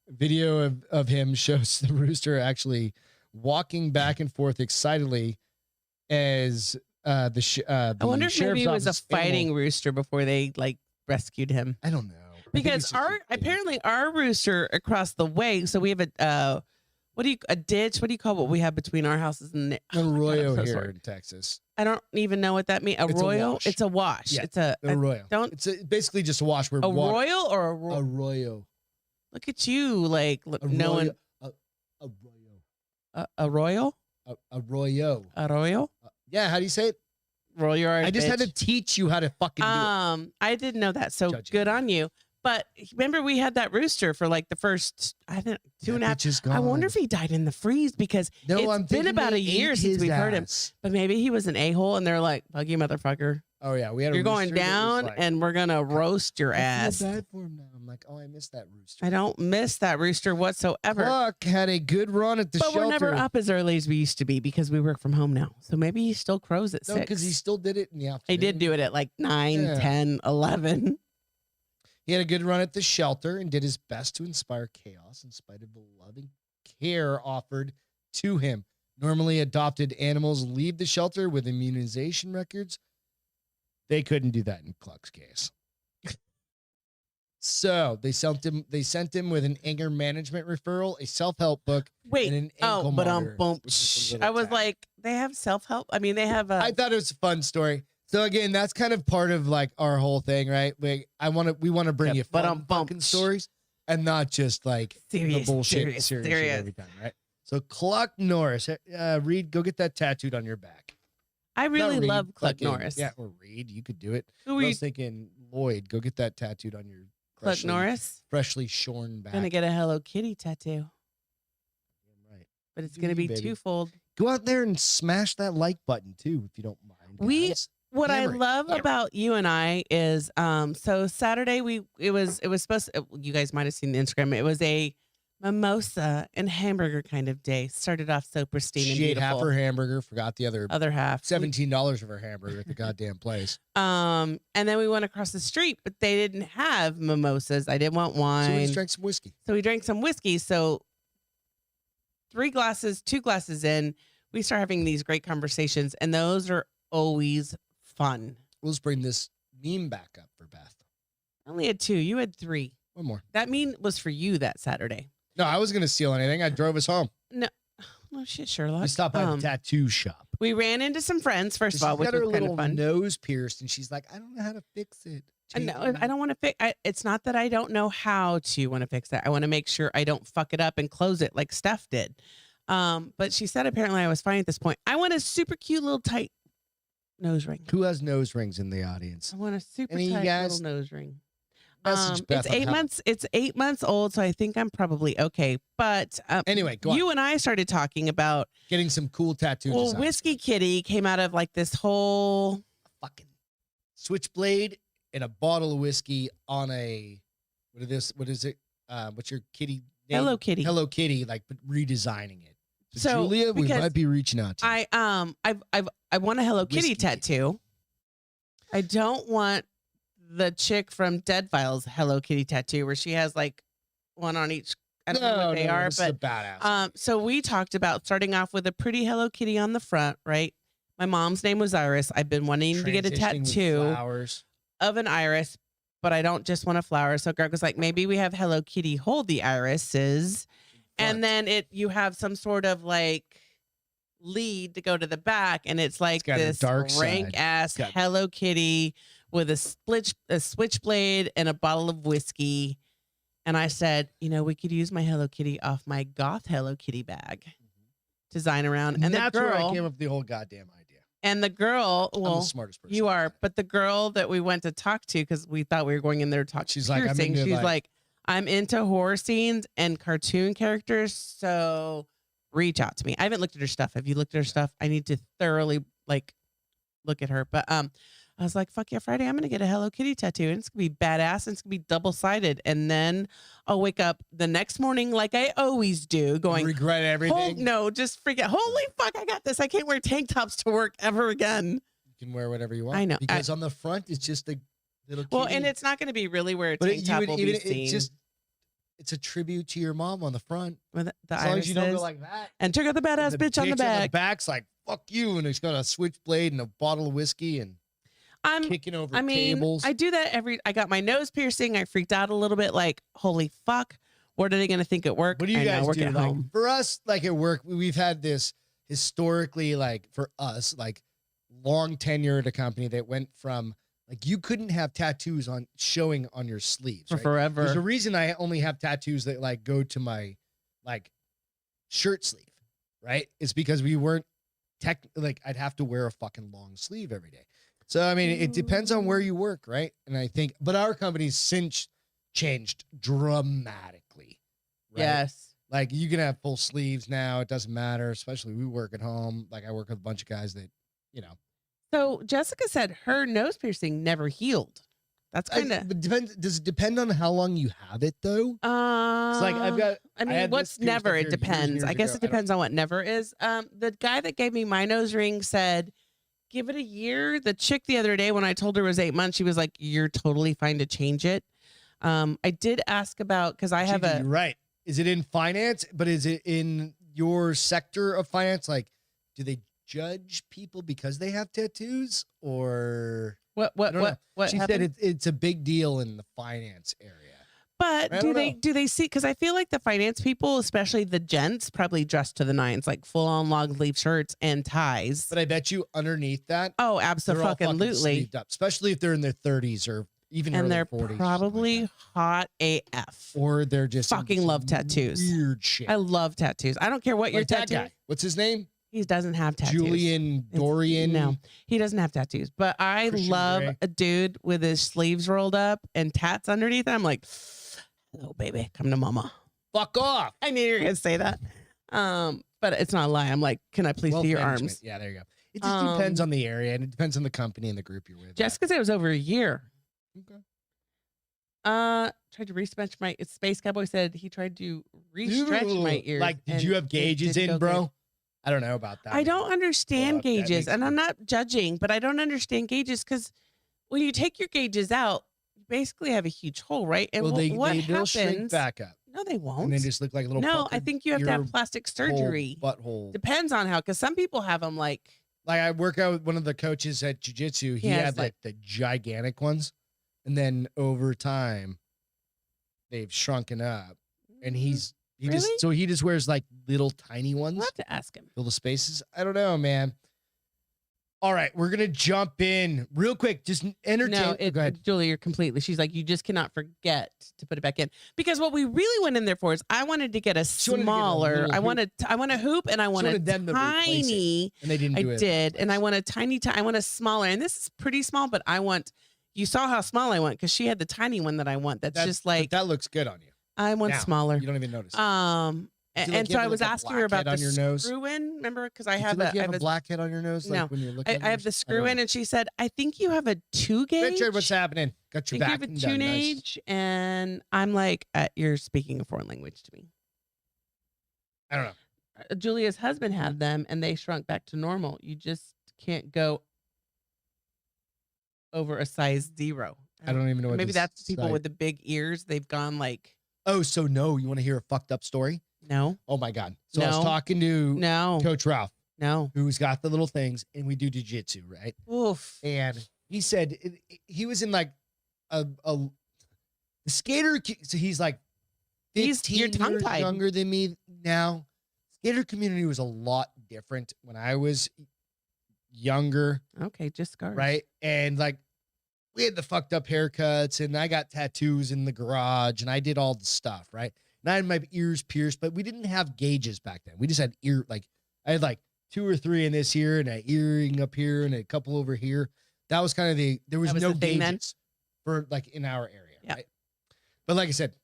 Video of him shows the rooster actually walking back and forth excitedly as I wonder if maybe he was a fighting rooster before they like rescued him. I don't know. I think Because it's just a thing. apparently our rooster across the way, so we have What do you a ditch? What do you call what we have between our houses and the Arroyo here in Texas. I don't even know what that means. Arroyo? It's a wash. Yeah, It's a arroyo. Don't It's basically just a wash where water. royal or Arroyo. Look at you, like knowing Arroyo. Arroyo. Arroyo. Yeah, how do you say it? Roll your eyes. I just had to teach you how to fucking do it. I didn't know that, so good on you. But remember, we had that rooster for like the first, I think, 2.5. I wonder if he died in the freeze because it's been about a year since we've heard him. But maybe he was an a-hole, and they're like, "Fuck you, motherfucker." Oh yeah, we had. You're going down, like, and we're gonna roast your ass. I feel bad for him now. I'm like, oh, I miss that rooster. I don't miss that rooster whatsoever. Cluck had a good run at the shelter. But we're never up as early as we used to be because we work from home now. So maybe he still crows at 6. No, because he still did it in the afternoon. He did do it at like 9, 10, 11. He had a good run at the shelter and did his best to inspire chaos in spite of the loving care offered to him. Normally, adopted animals leave the shelter with immunization records. They couldn't do that in Cluck's case. So they sent him with an anger management referral, a self-help book, and an ankle monitor. I was like, they have self-help? I mean, they have I thought it was a fun story. So again, that's kind of part of like our whole thing, right? We want to bring you fun fucking stories and not just like serious, the bullshit serious shit every time, right? So Cluck Norris, Reed, go get that tattooed on your back. I really love Cluck Norris. Yeah, or Reed, you could do it. Who I was thinking Lloyd, go get that tattooed on your Cluck Norris, freshly shorn back. Gonna get a Hello Kitty tattoo. Right, but it's gonna be twofold. Go out there and smash that like button too, if you don't mind. Guys. What I love about you and I is so Saturday it was supposed to, you guys might have seen the Instagram. It was a mimosa and hamburger kind of day. Started off so pristine and beautiful. She ate half her hamburger, forgot the other half. $17 of her hamburger at the goddamn place. And then we went across the street, but they didn't have mimosas. I didn't want wine. So we just drank some whiskey. So we drank some whiskey. So 2 glasses in, we start having these great conversations, and those are always fun. We'll just bring this meme back up for Beth. I only had 2. You had 3. One more. That meme was for you that Saturday. No, I wasn't going to steal anything. I drove us home. No shit, Sherlock. We stopped by the tattoo shop. We ran into some friends, first of all, which was kind of fun. Nose pierced, and she's like, I don't know how to fix it. No, I don't want to fix it's not that I don't know how to want to fix it. I want to make sure I don't fuck it up and close it like Steph did. But she said apparently I was fine at this point. I want a super cute little tight nose ring. Who has nose rings in the audience? I want a super tight little nose ring. Beth it's 8 months. It's 8 months old, so I think I'm probably okay. But anyway, go on. You and I started talking about getting some cool tattoos. Well, Whiskey Kitty came out of like this whole fucking switchblade and a bottle of whiskey on a what is it? What's your kitty name? Hello Kitty. Hello Kitty, like redesigning it. So Julia, we might be reaching out to you. I want a Hello Kitty tattoo. I don't want the chick from Dead Files Hello Kitty tattoo where she has like one on each. I don't know what they are, but badass. So we talked about starting off with a pretty Hello Kitty on the front, right? My mom's name was Iris. I've been wanting to get a tattoo of an iris, but I don't just want a flower. So Greg was like, maybe we have Hello Kitty hold the irises, and then you have some sort of like lead to go to the back, and it's like this rank ass Hello Kitty with a switchblade and a bottle of whiskey. And I said, we could use my Hello Kitty off my goth Hello Kitty bag, design around. And that's where I came up with the whole goddamn idea. And the girl, well, I'm the smartest person. You are, but the girl that we went to talk to, because we thought we were going in there to talk. She's like, I'm into horror scenes and cartoon characters, so reach out to me. I haven't looked at her stuff. Have you looked at her stuff? I need to thoroughly look at her. But I was like, fuck yeah, Friday, I'm going to get a Hello Kitty tattoo. And it's going to be badass. And it's going to be double-sided. And then I'll wake up the next morning like I always do going, regret everything? No, just forget. Holy fuck, I got this. I can't wear tank tops to work ever again. You can wear whatever you want. I know. Because on the front, it's just a little kitty. Well, and it's not going to be really where a tank top will be seen. It's a tribute to your mom on the front. With the as long as you don't go like that. And check out the badass bitch on the back. On the back's like, fuck you. And it's got a switchblade and a bottle of whiskey and I'm kicking over tables. I do that I got my nose piercing. I freaked out a little bit like, holy fuck. What are they going to think at work? What do you guys work do? at Like, home. for us, like at work, we've had this historically, like for us, like long tenure at a company that went from like you couldn't have tattoos on showing on your sleeves For right? forever. There's a reason I only have tattoos that like go to my like shirt sleeve, right? It's because we weren't like I'd have to wear a fucking long sleeve every day. So I mean, it depends on where you work, right? And I think, but our company's since changed dramatically. Right? Yes. Like you can have full sleeves now. It doesn't matter, especially we work at home. Like I work with a bunch of guys that, you know. So Jessica said her nose piercing never healed. That's kind of depends. Does it depend on how long you have it though? Like I've got. I mean, what's never? It depends. I guess it depends on what never is. The guy that gave me my nose ring said, "Give it a year." The chick the other day when I told her it was 8 months, she was like, "You're totally fine to change it." I did ask about because I have You're right. Is it in finance? But is it in your sector of finance? Like, do they judge people because they have tattoos or what she happened? said it's a big deal in the finance area. But do they see? Because I feel like the finance people, especially the gents, probably dress to the nines, like full on long sleeve shirts and ties. But I bet you underneath that, oh, they're all fucking absolutely, sleeved up, especially if they're in their 30s or even and early they're 40s, probably hot AF. or they're just fucking love tattoos. Weird shit. I love tattoos. I don't care what your like that tattoo. guy. What's his name? He doesn't have tattoos. Julian Dorian. No, he doesn't have tattoos. But I Christian love Grey. a dude with his sleeves rolled up and tats underneath. I'm like, hello, baby, come to mama. Fuck off. I knew you were gonna say that. But it's not a lie. I'm like, can I please see your management. arms? Yeah, there you go. It just depends on the area and it depends on the company and the group you're with. Jessica said it was over a year. Okay. Tried to re-stretch my Space Cowboy said he tried to re-stretch my ears. Like, did and you have it gauges didn't in, go bro? good. I don't know about that. I don't understand That gauges, makes and me- I'm not judging, but I don't understand gauges because when you take your gauges out, you basically have a huge hole, right? And Well, what they'll shrink happens? back up. No, they won't. And they just look like little. No, I fucking think you have to have ear plastic hole, surgery. butthole. Depends on how, because some people have them like. Like I work out with one of the coaches at jiu-jitsu. He has had like the gigantic ones, and then over time, they've shrunken up. And he Really? just wears like little tiny ones. We'll have to ask him. Fill the spaces. I don't know, man. All right, we're gonna jump in real quick. Just entertain. No, Go ahead. Julie, you're completely. She's like, you just cannot forget to put it back in because what we really went in there for is I wanted to get a She wanted to get a smaller. little I hoop. want a hoop and I want a wanted them to replace it, tiny. And they didn't I do it. did, and I want a tiny. I want a smaller, and this is pretty small, but I want. You saw how small I want because she had the tiny one that I want. That's just like that looks good on you. I want Now, smaller. You don't even notice. And you so have, I was like, a asking her about blackhead the on your nose? screw in. Remember, because I You have feel like a, you I have have a blackhead on your nose, No. like when you're looking. I have the screw in, and she said, I think you have a 2 gauge. Richard, what's happening? Got I your think you back. have a and 2 done. Nice. gauge, and I'm like, you're speaking a foreign language to me. I don't know. Julia's husband had them, and they shrunk back to normal. You just can't go over a size 0. I don't even know what. Maybe this that's people site- with the big ears. They've gone like, Oh, so no, you want to hear a fucked up story? no, Oh my god. So I was No. talking to no, Coach Ralph, no. who's got the little things, and we do jiu-jitsu, right? Oof. And he said he was in like a skater. So he's like 15 you're years tongue-tied. younger than me now. Skater community was a lot different when I was younger, Okay, just scars. right? And like we had the fucked up haircuts, and I got tattoos in the garage, and I did all the stuff, right? And I had my ears pierced, but we didn't have gauges back then. We just had I had like 2 or 3 in this here, and an earring up here, and a couple over here. That was kind of there was That was no the thing then? gauges for like in our area, Yeah. right? But like I said,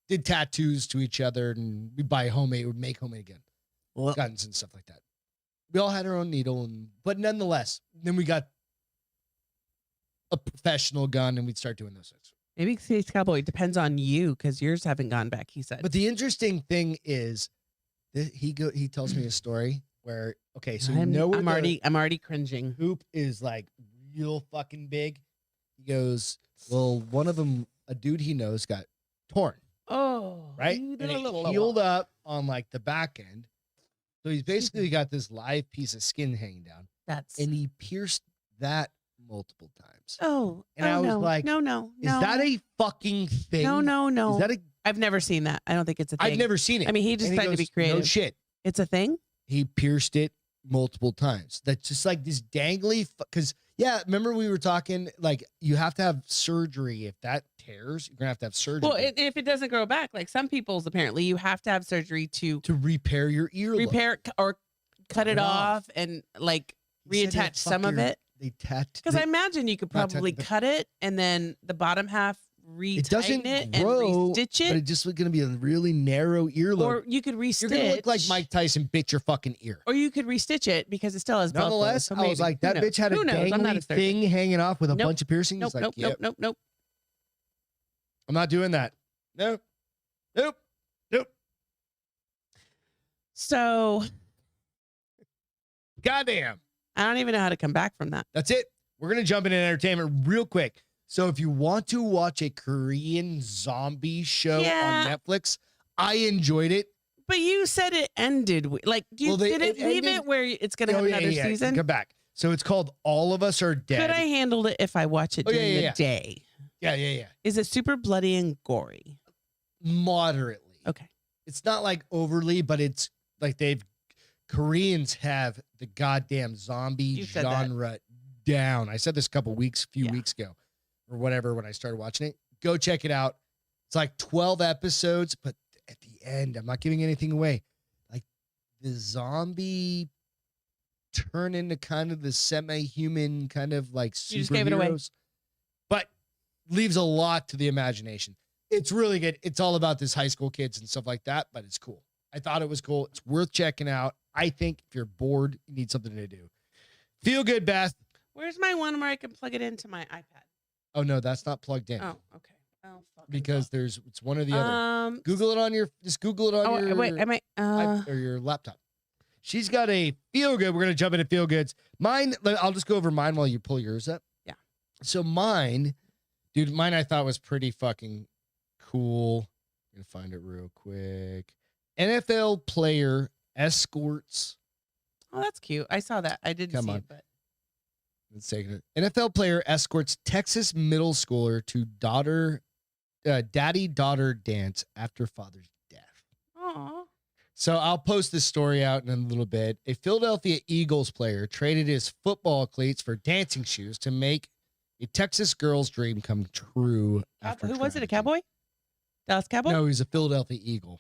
did tattoos to each other, and we buy homemade, would make homemade guns and stuff like that. We all had our own needle, but nonetheless, then we got a professional gun, and we'd start doing those things. Maybe Space Cowboy depends on you because yours haven't gone back. He said. But the interesting thing is that he tells me a story where so you know where I'm already cringing. hoop is like real fucking big. He goes, well, one of them, a dude he knows, got torn, Oh, right? And it healed up on like the back end. So he's basically got this live piece of skin hanging down, That's and he pierced that multiple times. oh. And I was no. like, no. Is that a fucking thing? No. Is that a I've never seen that. I don't think it's a thing. I've never seen it. I mean, he just And tried to be goes, creative. No shit. It's a thing? He pierced it multiple times. That's just like this dangly, because remember we were talking, like, you have to have surgery. If that tears, you're gonna have to have surgery. Well, if it doesn't grow back, like some people's, apparently you have to have surgery to repair your earlobe. repair or cut it off and like reattach some of it. Because I imagine you could probably cut it and then the bottom half retighten it and restitch it. But it's just going to be a really narrow earlobe. Or you could restitch. You're going to look like Mike Tyson bit your fucking ear. Or you could restitch it because it still has velcro. Nonetheless, So I was like, that bitch had a dangly thing hanging off with a bunch of piercings. Nope. I'm not doing that. Nope. So, goddamn. I don't even know how to come back from that. That's it. We're going to jump into entertainment real quick. So if you want to watch a Korean zombie show on Netflix, I enjoyed it. But you said it ended. Like, did it leave it where it's going to have another season? Come back. So it's called All of Us Are Dead. Could I handle it if I watch it during the day? Yeah. Is it super bloody and gory? Moderately. Okay. It's not like overly, but it's like Koreans have the goddamn zombie genre down. I said this a few weeks ago or whatever when I started watching it. Go check it out. It's like 12 episodes, but at the end, I'm not giving anything away. Like the zombie turn into kind of the semi-human kind of like superheroes. You just gave it away. But leaves a lot to the imagination. It's really good. It's all about this high school kids and stuff like that, but it's cool. I thought it was cool. It's worth checking out. I think if you're bored, you need something to do. Feel good, Beth. Where's my one where I can plug it into my iPad? Oh, no, that's not plugged in. Oh, okay. Oh, fuck. Because it's one or the other. Google it on your or your laptop. She's got a feel good. We're going to jump into feel goods. Mine, I'll just go over mine while you pull yours up. Yeah. So mine I thought was pretty fucking cool. I'm going to find it real quick. NFL player escorts. Oh, that's cute. I saw that. I didn't see it, but let's take it. NFL player escorts Texas middle schooler to daddy-daughter dance after father's death. Aww. So I'll post this story out in a little bit. A Philadelphia Eagles player traded his football cleats for dancing shoes to make a Texas girl's dream come true. Who was it? A Cowboy? Dallas Cowboy? No, he's a Philadelphia Eagle.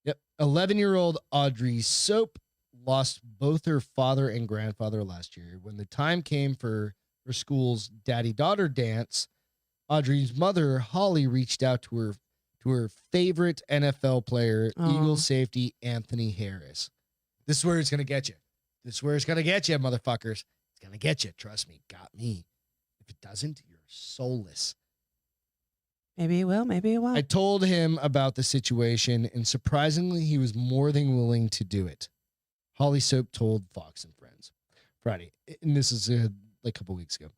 Yep. 11-year-old Audrey Soap lost both her father and grandfather last year. When the time came for her school's daddy-daughter dance, Audrey's mother, Holly, reached out to her favorite NFL player, Eagles safety Anthony Harris. This is where it's going to get you. This is where it's going to get you, motherfuckers. It's going to get you. Trust me. Got me. If it doesn't, you're soulless. Maybe it will. Maybe it won't. I told him about the situation, and surprisingly, he was more than willing to do it. Holly Soap told Fox and Friends Friday, and this is like a couple weeks ago.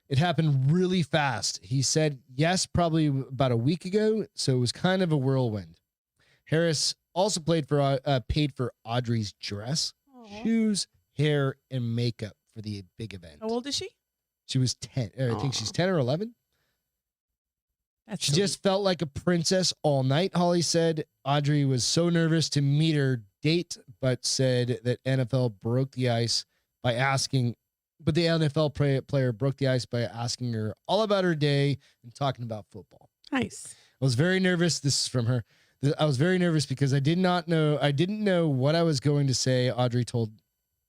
It happened really fast. He said yes, probably about a week ago, so it was kind of a whirlwind. Harris also paid for Audrey's dress, shoes, hair, and makeup for the big event. How old is she? She was 10. I think she's 10 or 11. That's she just felt like a princess all night, Holly said. Audrey was so nervous to meet her date, but said that NFL broke the ice by asking, but the NFL player broke the ice by asking her all about her day and talking about football. Nice. I was very nervous. This is from her. I was very nervous because I didn't know what I was going to say, Audrey told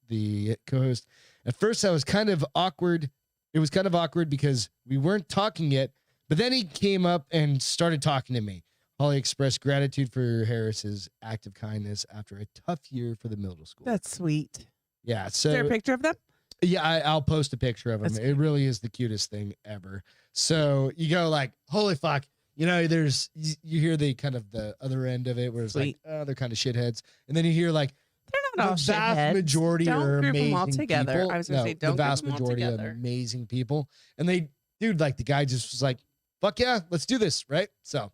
the co-host. At first I was kind of awkward. It was kind of awkward because we weren't talking yet. But then he came up and started talking to me. Holly expressed gratitude for Harris's act of kindness after a tough year for the middle school. That's sweet. Yeah. So, is there a picture of them? Yeah, I'll post a picture of them. That's it cute. really is the cutest thing ever. So you go like, holy fuck. You know, you hear the kind of the other end of it where it's Sweet. like, oh, they're kind of shitheads. And then you hear like, They're not all the vast shitheads. majority Don't are group amazing them all together. people. I was going to say, don't the vast group them all majority are together. amazing people. And like the guy just was like, fuck yeah, let's do this, right? So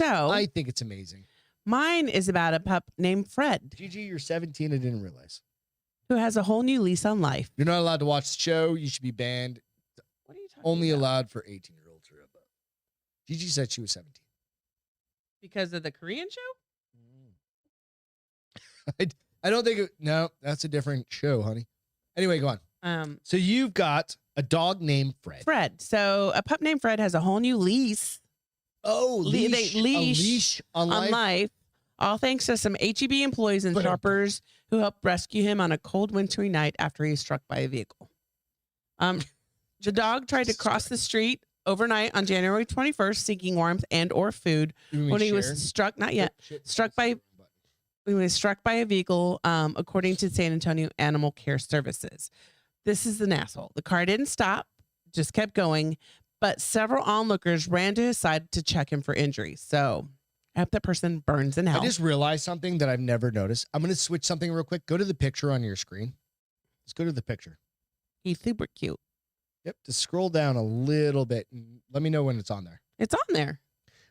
I think it's amazing. Mine is about a pup named Fred. Gigi, you're 17. I didn't realize. Who has a whole new lease on life. You're not allowed to watch the show. You should be banned. What are you talking Only about? allowed for 18-year-olds or above. Gigi said she was 17. Because of the Korean show? I don't think no, that's a different show, honey. Anyway, go on. So you've got a dog named Fred. Fred. So a pup named Fred has a whole new lease. Oh, leash. A leash on life. All thanks to some HEB employees and shoppers who helped rescue him on a cold wintry night after he was struck by a vehicle. The dog tried to cross the street overnight on January 21st, seeking warmth and or food when he was struck. Not yet. Struck by a vehicle, according to San Antonio Animal Care Services. This is an asshole. The car didn't stop, just kept going, but several onlookers ran to his side to check him for injuries. So I hope that person burns in hell. I just realized something that I've never noticed. I'm going to switch something real quick. Go to the picture on your screen. Let's go to the picture. He's super cute. Yep. Just scroll down a little bit and let me know when it's on there. It's on there.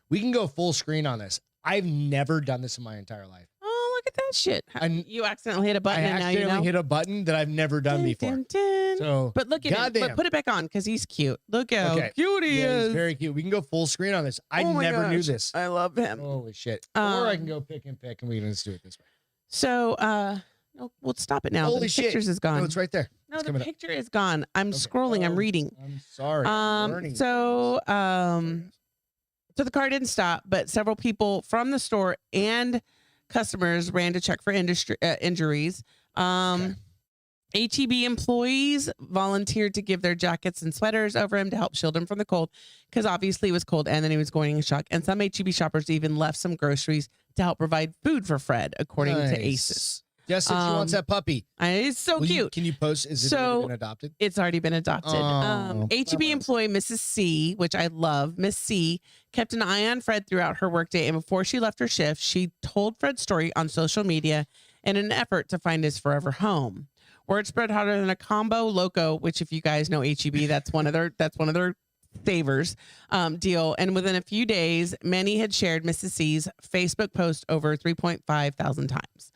We can go full screen on this. I've never done this in my entire life. Oh, look at that shit. You accidentally hit a button and now you know. Hit a button that I've never done before. Dun, dun. So, but look at him. But put it back on because he's cute. Look how cute he is. He's very cute. We can go full screen on this. I never knew this. I love him. Holy shit. Or I can go pick and we can just do it this way. So, no, we'll stop it now. Holy the shit. Pictures is gone. No, it's right there. No, the picture is gone. I'm scrolling. I'm reading. I'm sorry. So the car didn't stop, but several people from the store and customers ran to check for injuries. HEB employees volunteered to give their jackets and sweaters over him to help shield him from the cold because obviously it was cold and then he was going in shock. And some HEB shoppers even left some groceries to help provide food for Fred, according to ACES. Jess said she wants that puppy. It's so cute. Can you post? Is it already been adopted? It's already been adopted. HEB employee Mrs. C, which I love, Miss C, kept an eye on Fred throughout her workday. And before she left her shift, she told Fred's story on social media in an effort to find his forever home. Word spread hotter than a combo loco, which if you guys know HEB, that's one of their favors deal. And within a few days, many had shared Mrs. C's Facebook post over 3.5 thousand times.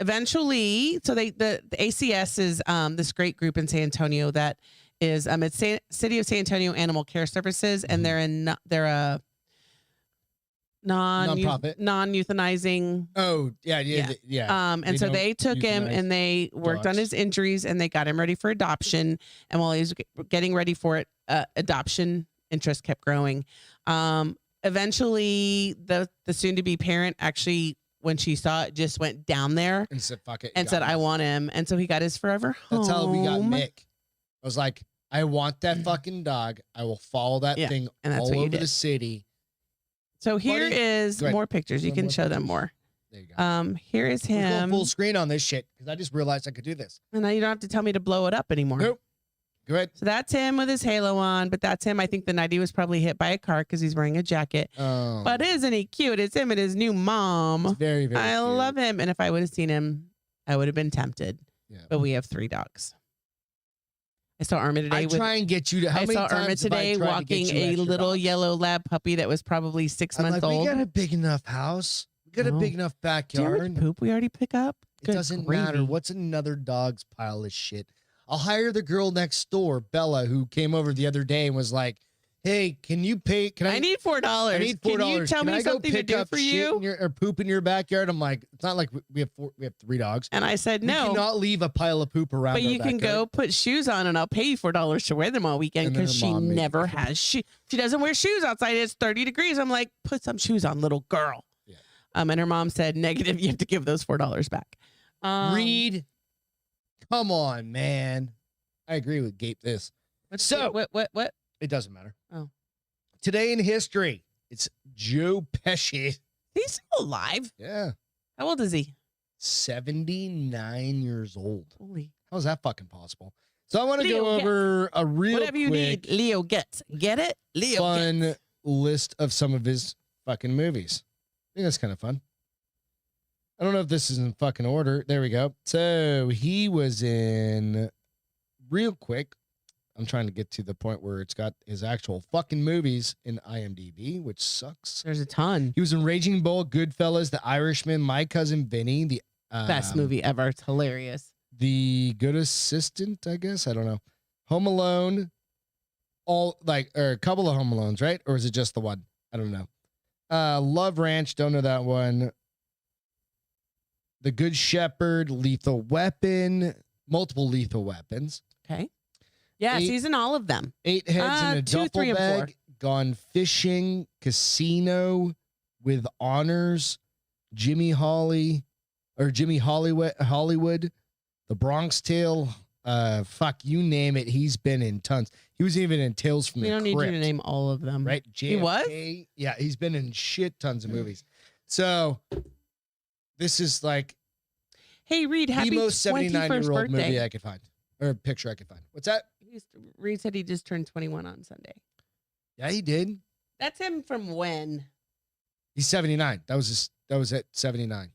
Eventually, so the ACS is this great group in San Antonio that is it's City of San Antonio Animal Care Services, and they're a non-euthanizing. Oh yeah. And so they took him and they worked on his injuries and they got him ready for adoption. And while he was getting ready for it, adoption interest kept growing. Eventually, the soon-to-be parent actually, when she saw it, just went down there and said, "Fuck it," and said, "I want him." And so he got his forever home. That's how we got Mick. I was like, "I want that fucking dog. I will follow that thing all over the city." So here is more pictures. You can show them more. There you go. Here is him. Full screen on this shit because I just realized I could do this. And now you don't have to tell me to blow it up anymore. Nope. Go ahead. So that's him with his halo on, but that's him. I think the night he was probably hit by a car because he's wearing a jacket. Oh. But isn't he cute? It's him and his new mom. It's very, very I cute. love him. And if I would have seen him, I would have been tempted. Yeah. But we have 3 dogs. I saw Irma today. I try and get you to. I saw Irma today walking a little yellow lab puppy that was probably 6 months old. We got a big enough house. We got a big enough backyard. Do you know how much poop we already pick up? It doesn't matter. What's another dog's pile of shit? I'll hire the girl next door, Bella, who came over the other day and was like, "Hey, can you pay? I need $4. I need $4. Can you tell me something to do for you? Or poop in your backyard?" I'm like, "It's not like we have 3 dogs." And I said, "No, you cannot leave a pile of poop around." But you can go put shoes on, and I'll pay you $4 to wear them all weekend because she never has shoes. She doesn't wear shoes outside. It's 30 degrees. I'm like, put some shoes on, little girl. Yeah. And her mom said, negative. You have to give those $4 back. Reed, come on, man. I agree with Gape this. What? It doesn't matter. Oh. Today in history, it's Joe Pesci. He's still alive. Yeah. How old is he? 79 years old. Holy. How's that fucking possible? So I want to go over a real whatever you need, Leo gets. Get it? Leo fun gets. List of some of his fucking movies. I think that's kind of fun. I don't know if this is in fucking order. There we go. So he was in, real quick, I'm trying to get to the point where it's got his actual fucking movies in IMDb, which sucks. There's a ton. He was in Raging Bull, Goodfellas, The Irishman, My Cousin Vinny, the best movie ever. It's hilarious. The Good Assistant, I guess. I don't know. Home Alone, all like, or a couple of Home Alones, right? Or is it just the one? I don't know. Love Ranch, don't know that one. The Good Shepherd, Lethal Weapon, multiple Lethal Weapons. Okay. Yes, he's in all of them. 8 heads in a 2, duffel 3, and 4. bag. Gone Fishing, Casino, With Honors, Jimmy Hollywood, The Bronx Tale. Fuck, you name it. He's been in tons. He was even in Tales from the Crypt. We don't need you to name all of them. Right? JFK, He was? Yeah, he's been in shit tons of movies. So this is like hey, Reed, happy the most 79-year-old birthday. movie I could find. Or picture I could find. What's that? Reed said he just turned 21 on Sunday. Yeah, he did. That's him from when? He's 79. That was at 79.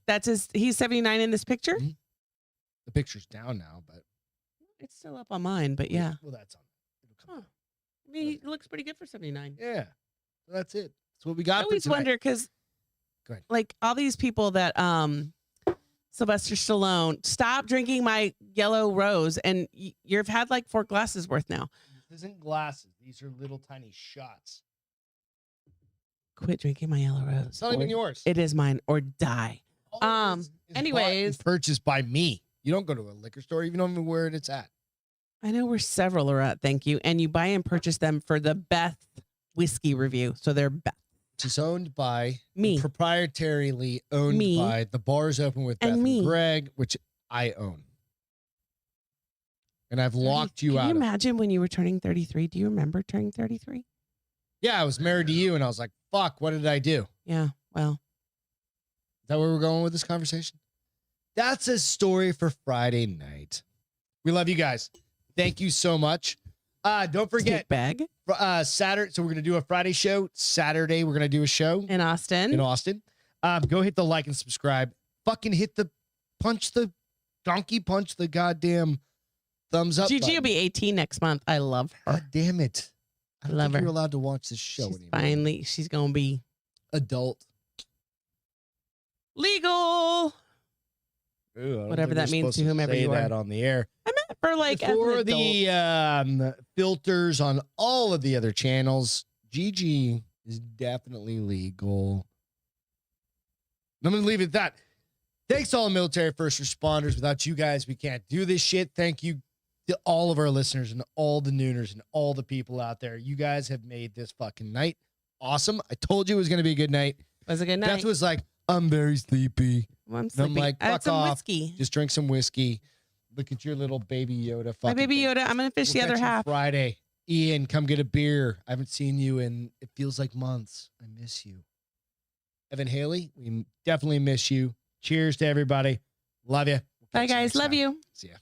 He's 79 in this picture? Mm-hmm. The picture's down now, but it's still up on mine, but yeah. Well, that's on. Huh. I mean, he looks pretty good for 79. Yeah. Well, that's it. That's what we got. I always wonder because like all these people that Sylvester Stallone, stop drinking my yellow rose, and you've had like 4 glasses worth now. This isn't glasses. These are little tiny shots. Quit drinking my yellow rose. It's not even yours. It is mine or die. Anyways, purchased by me. You don't go to a liquor store. You don't know where it's at. I know where several are at. Thank you. And you buy and purchase them for the Beth whiskey review. So they're Beth. It's owned by me. Proprietarily owned by the Bars Open with Beth and Greg, which I own. And I've locked you out. Can you imagine when you were turning 33? Do you remember turning 33? Yeah, I was married to you, and I was like, fuck, what did I do? Yeah, well. Is that where we're going with this conversation? That's a story for Friday night. We love you guys. Thank you so much. Don't forget. Bag. Saturday. So we're going to do a Friday show. Saturday, we're going to do a show. In Austin. Go hit the like and subscribe. Fucking punch the goddamn thumbs up. Gigi will be 18 next month. I love her. God damn it. I love her. You're allowed to watch this show anymore. She's going to be adult. Legal. Ooh, whatever that means to whomever you are. That on the air. I meant for like for the filters on all of the other channels. Gigi is definitely legal. I'm going to leave it at that. Thanks to all the military first responders. Without you guys, we can't do this shit. Thank you to all of our listeners and all the nooners and all the people out there. You guys have made this fucking night awesome. I told you it was going to be a good night. It was a good night. Beth was like, I'm very sleepy. Well, I'm sleepy. I'm like, fuck I had some off. whiskey. Just drink some whiskey. Look at your little baby Yoda. My baby Yoda. I'm going to fish the other half. Friday. Ian, come get a beer. I haven't seen you in, it feels like months. I miss you. Evan Haley, we definitely miss you. Cheers to everybody. Love you. Bye, guys. Love you. See ya.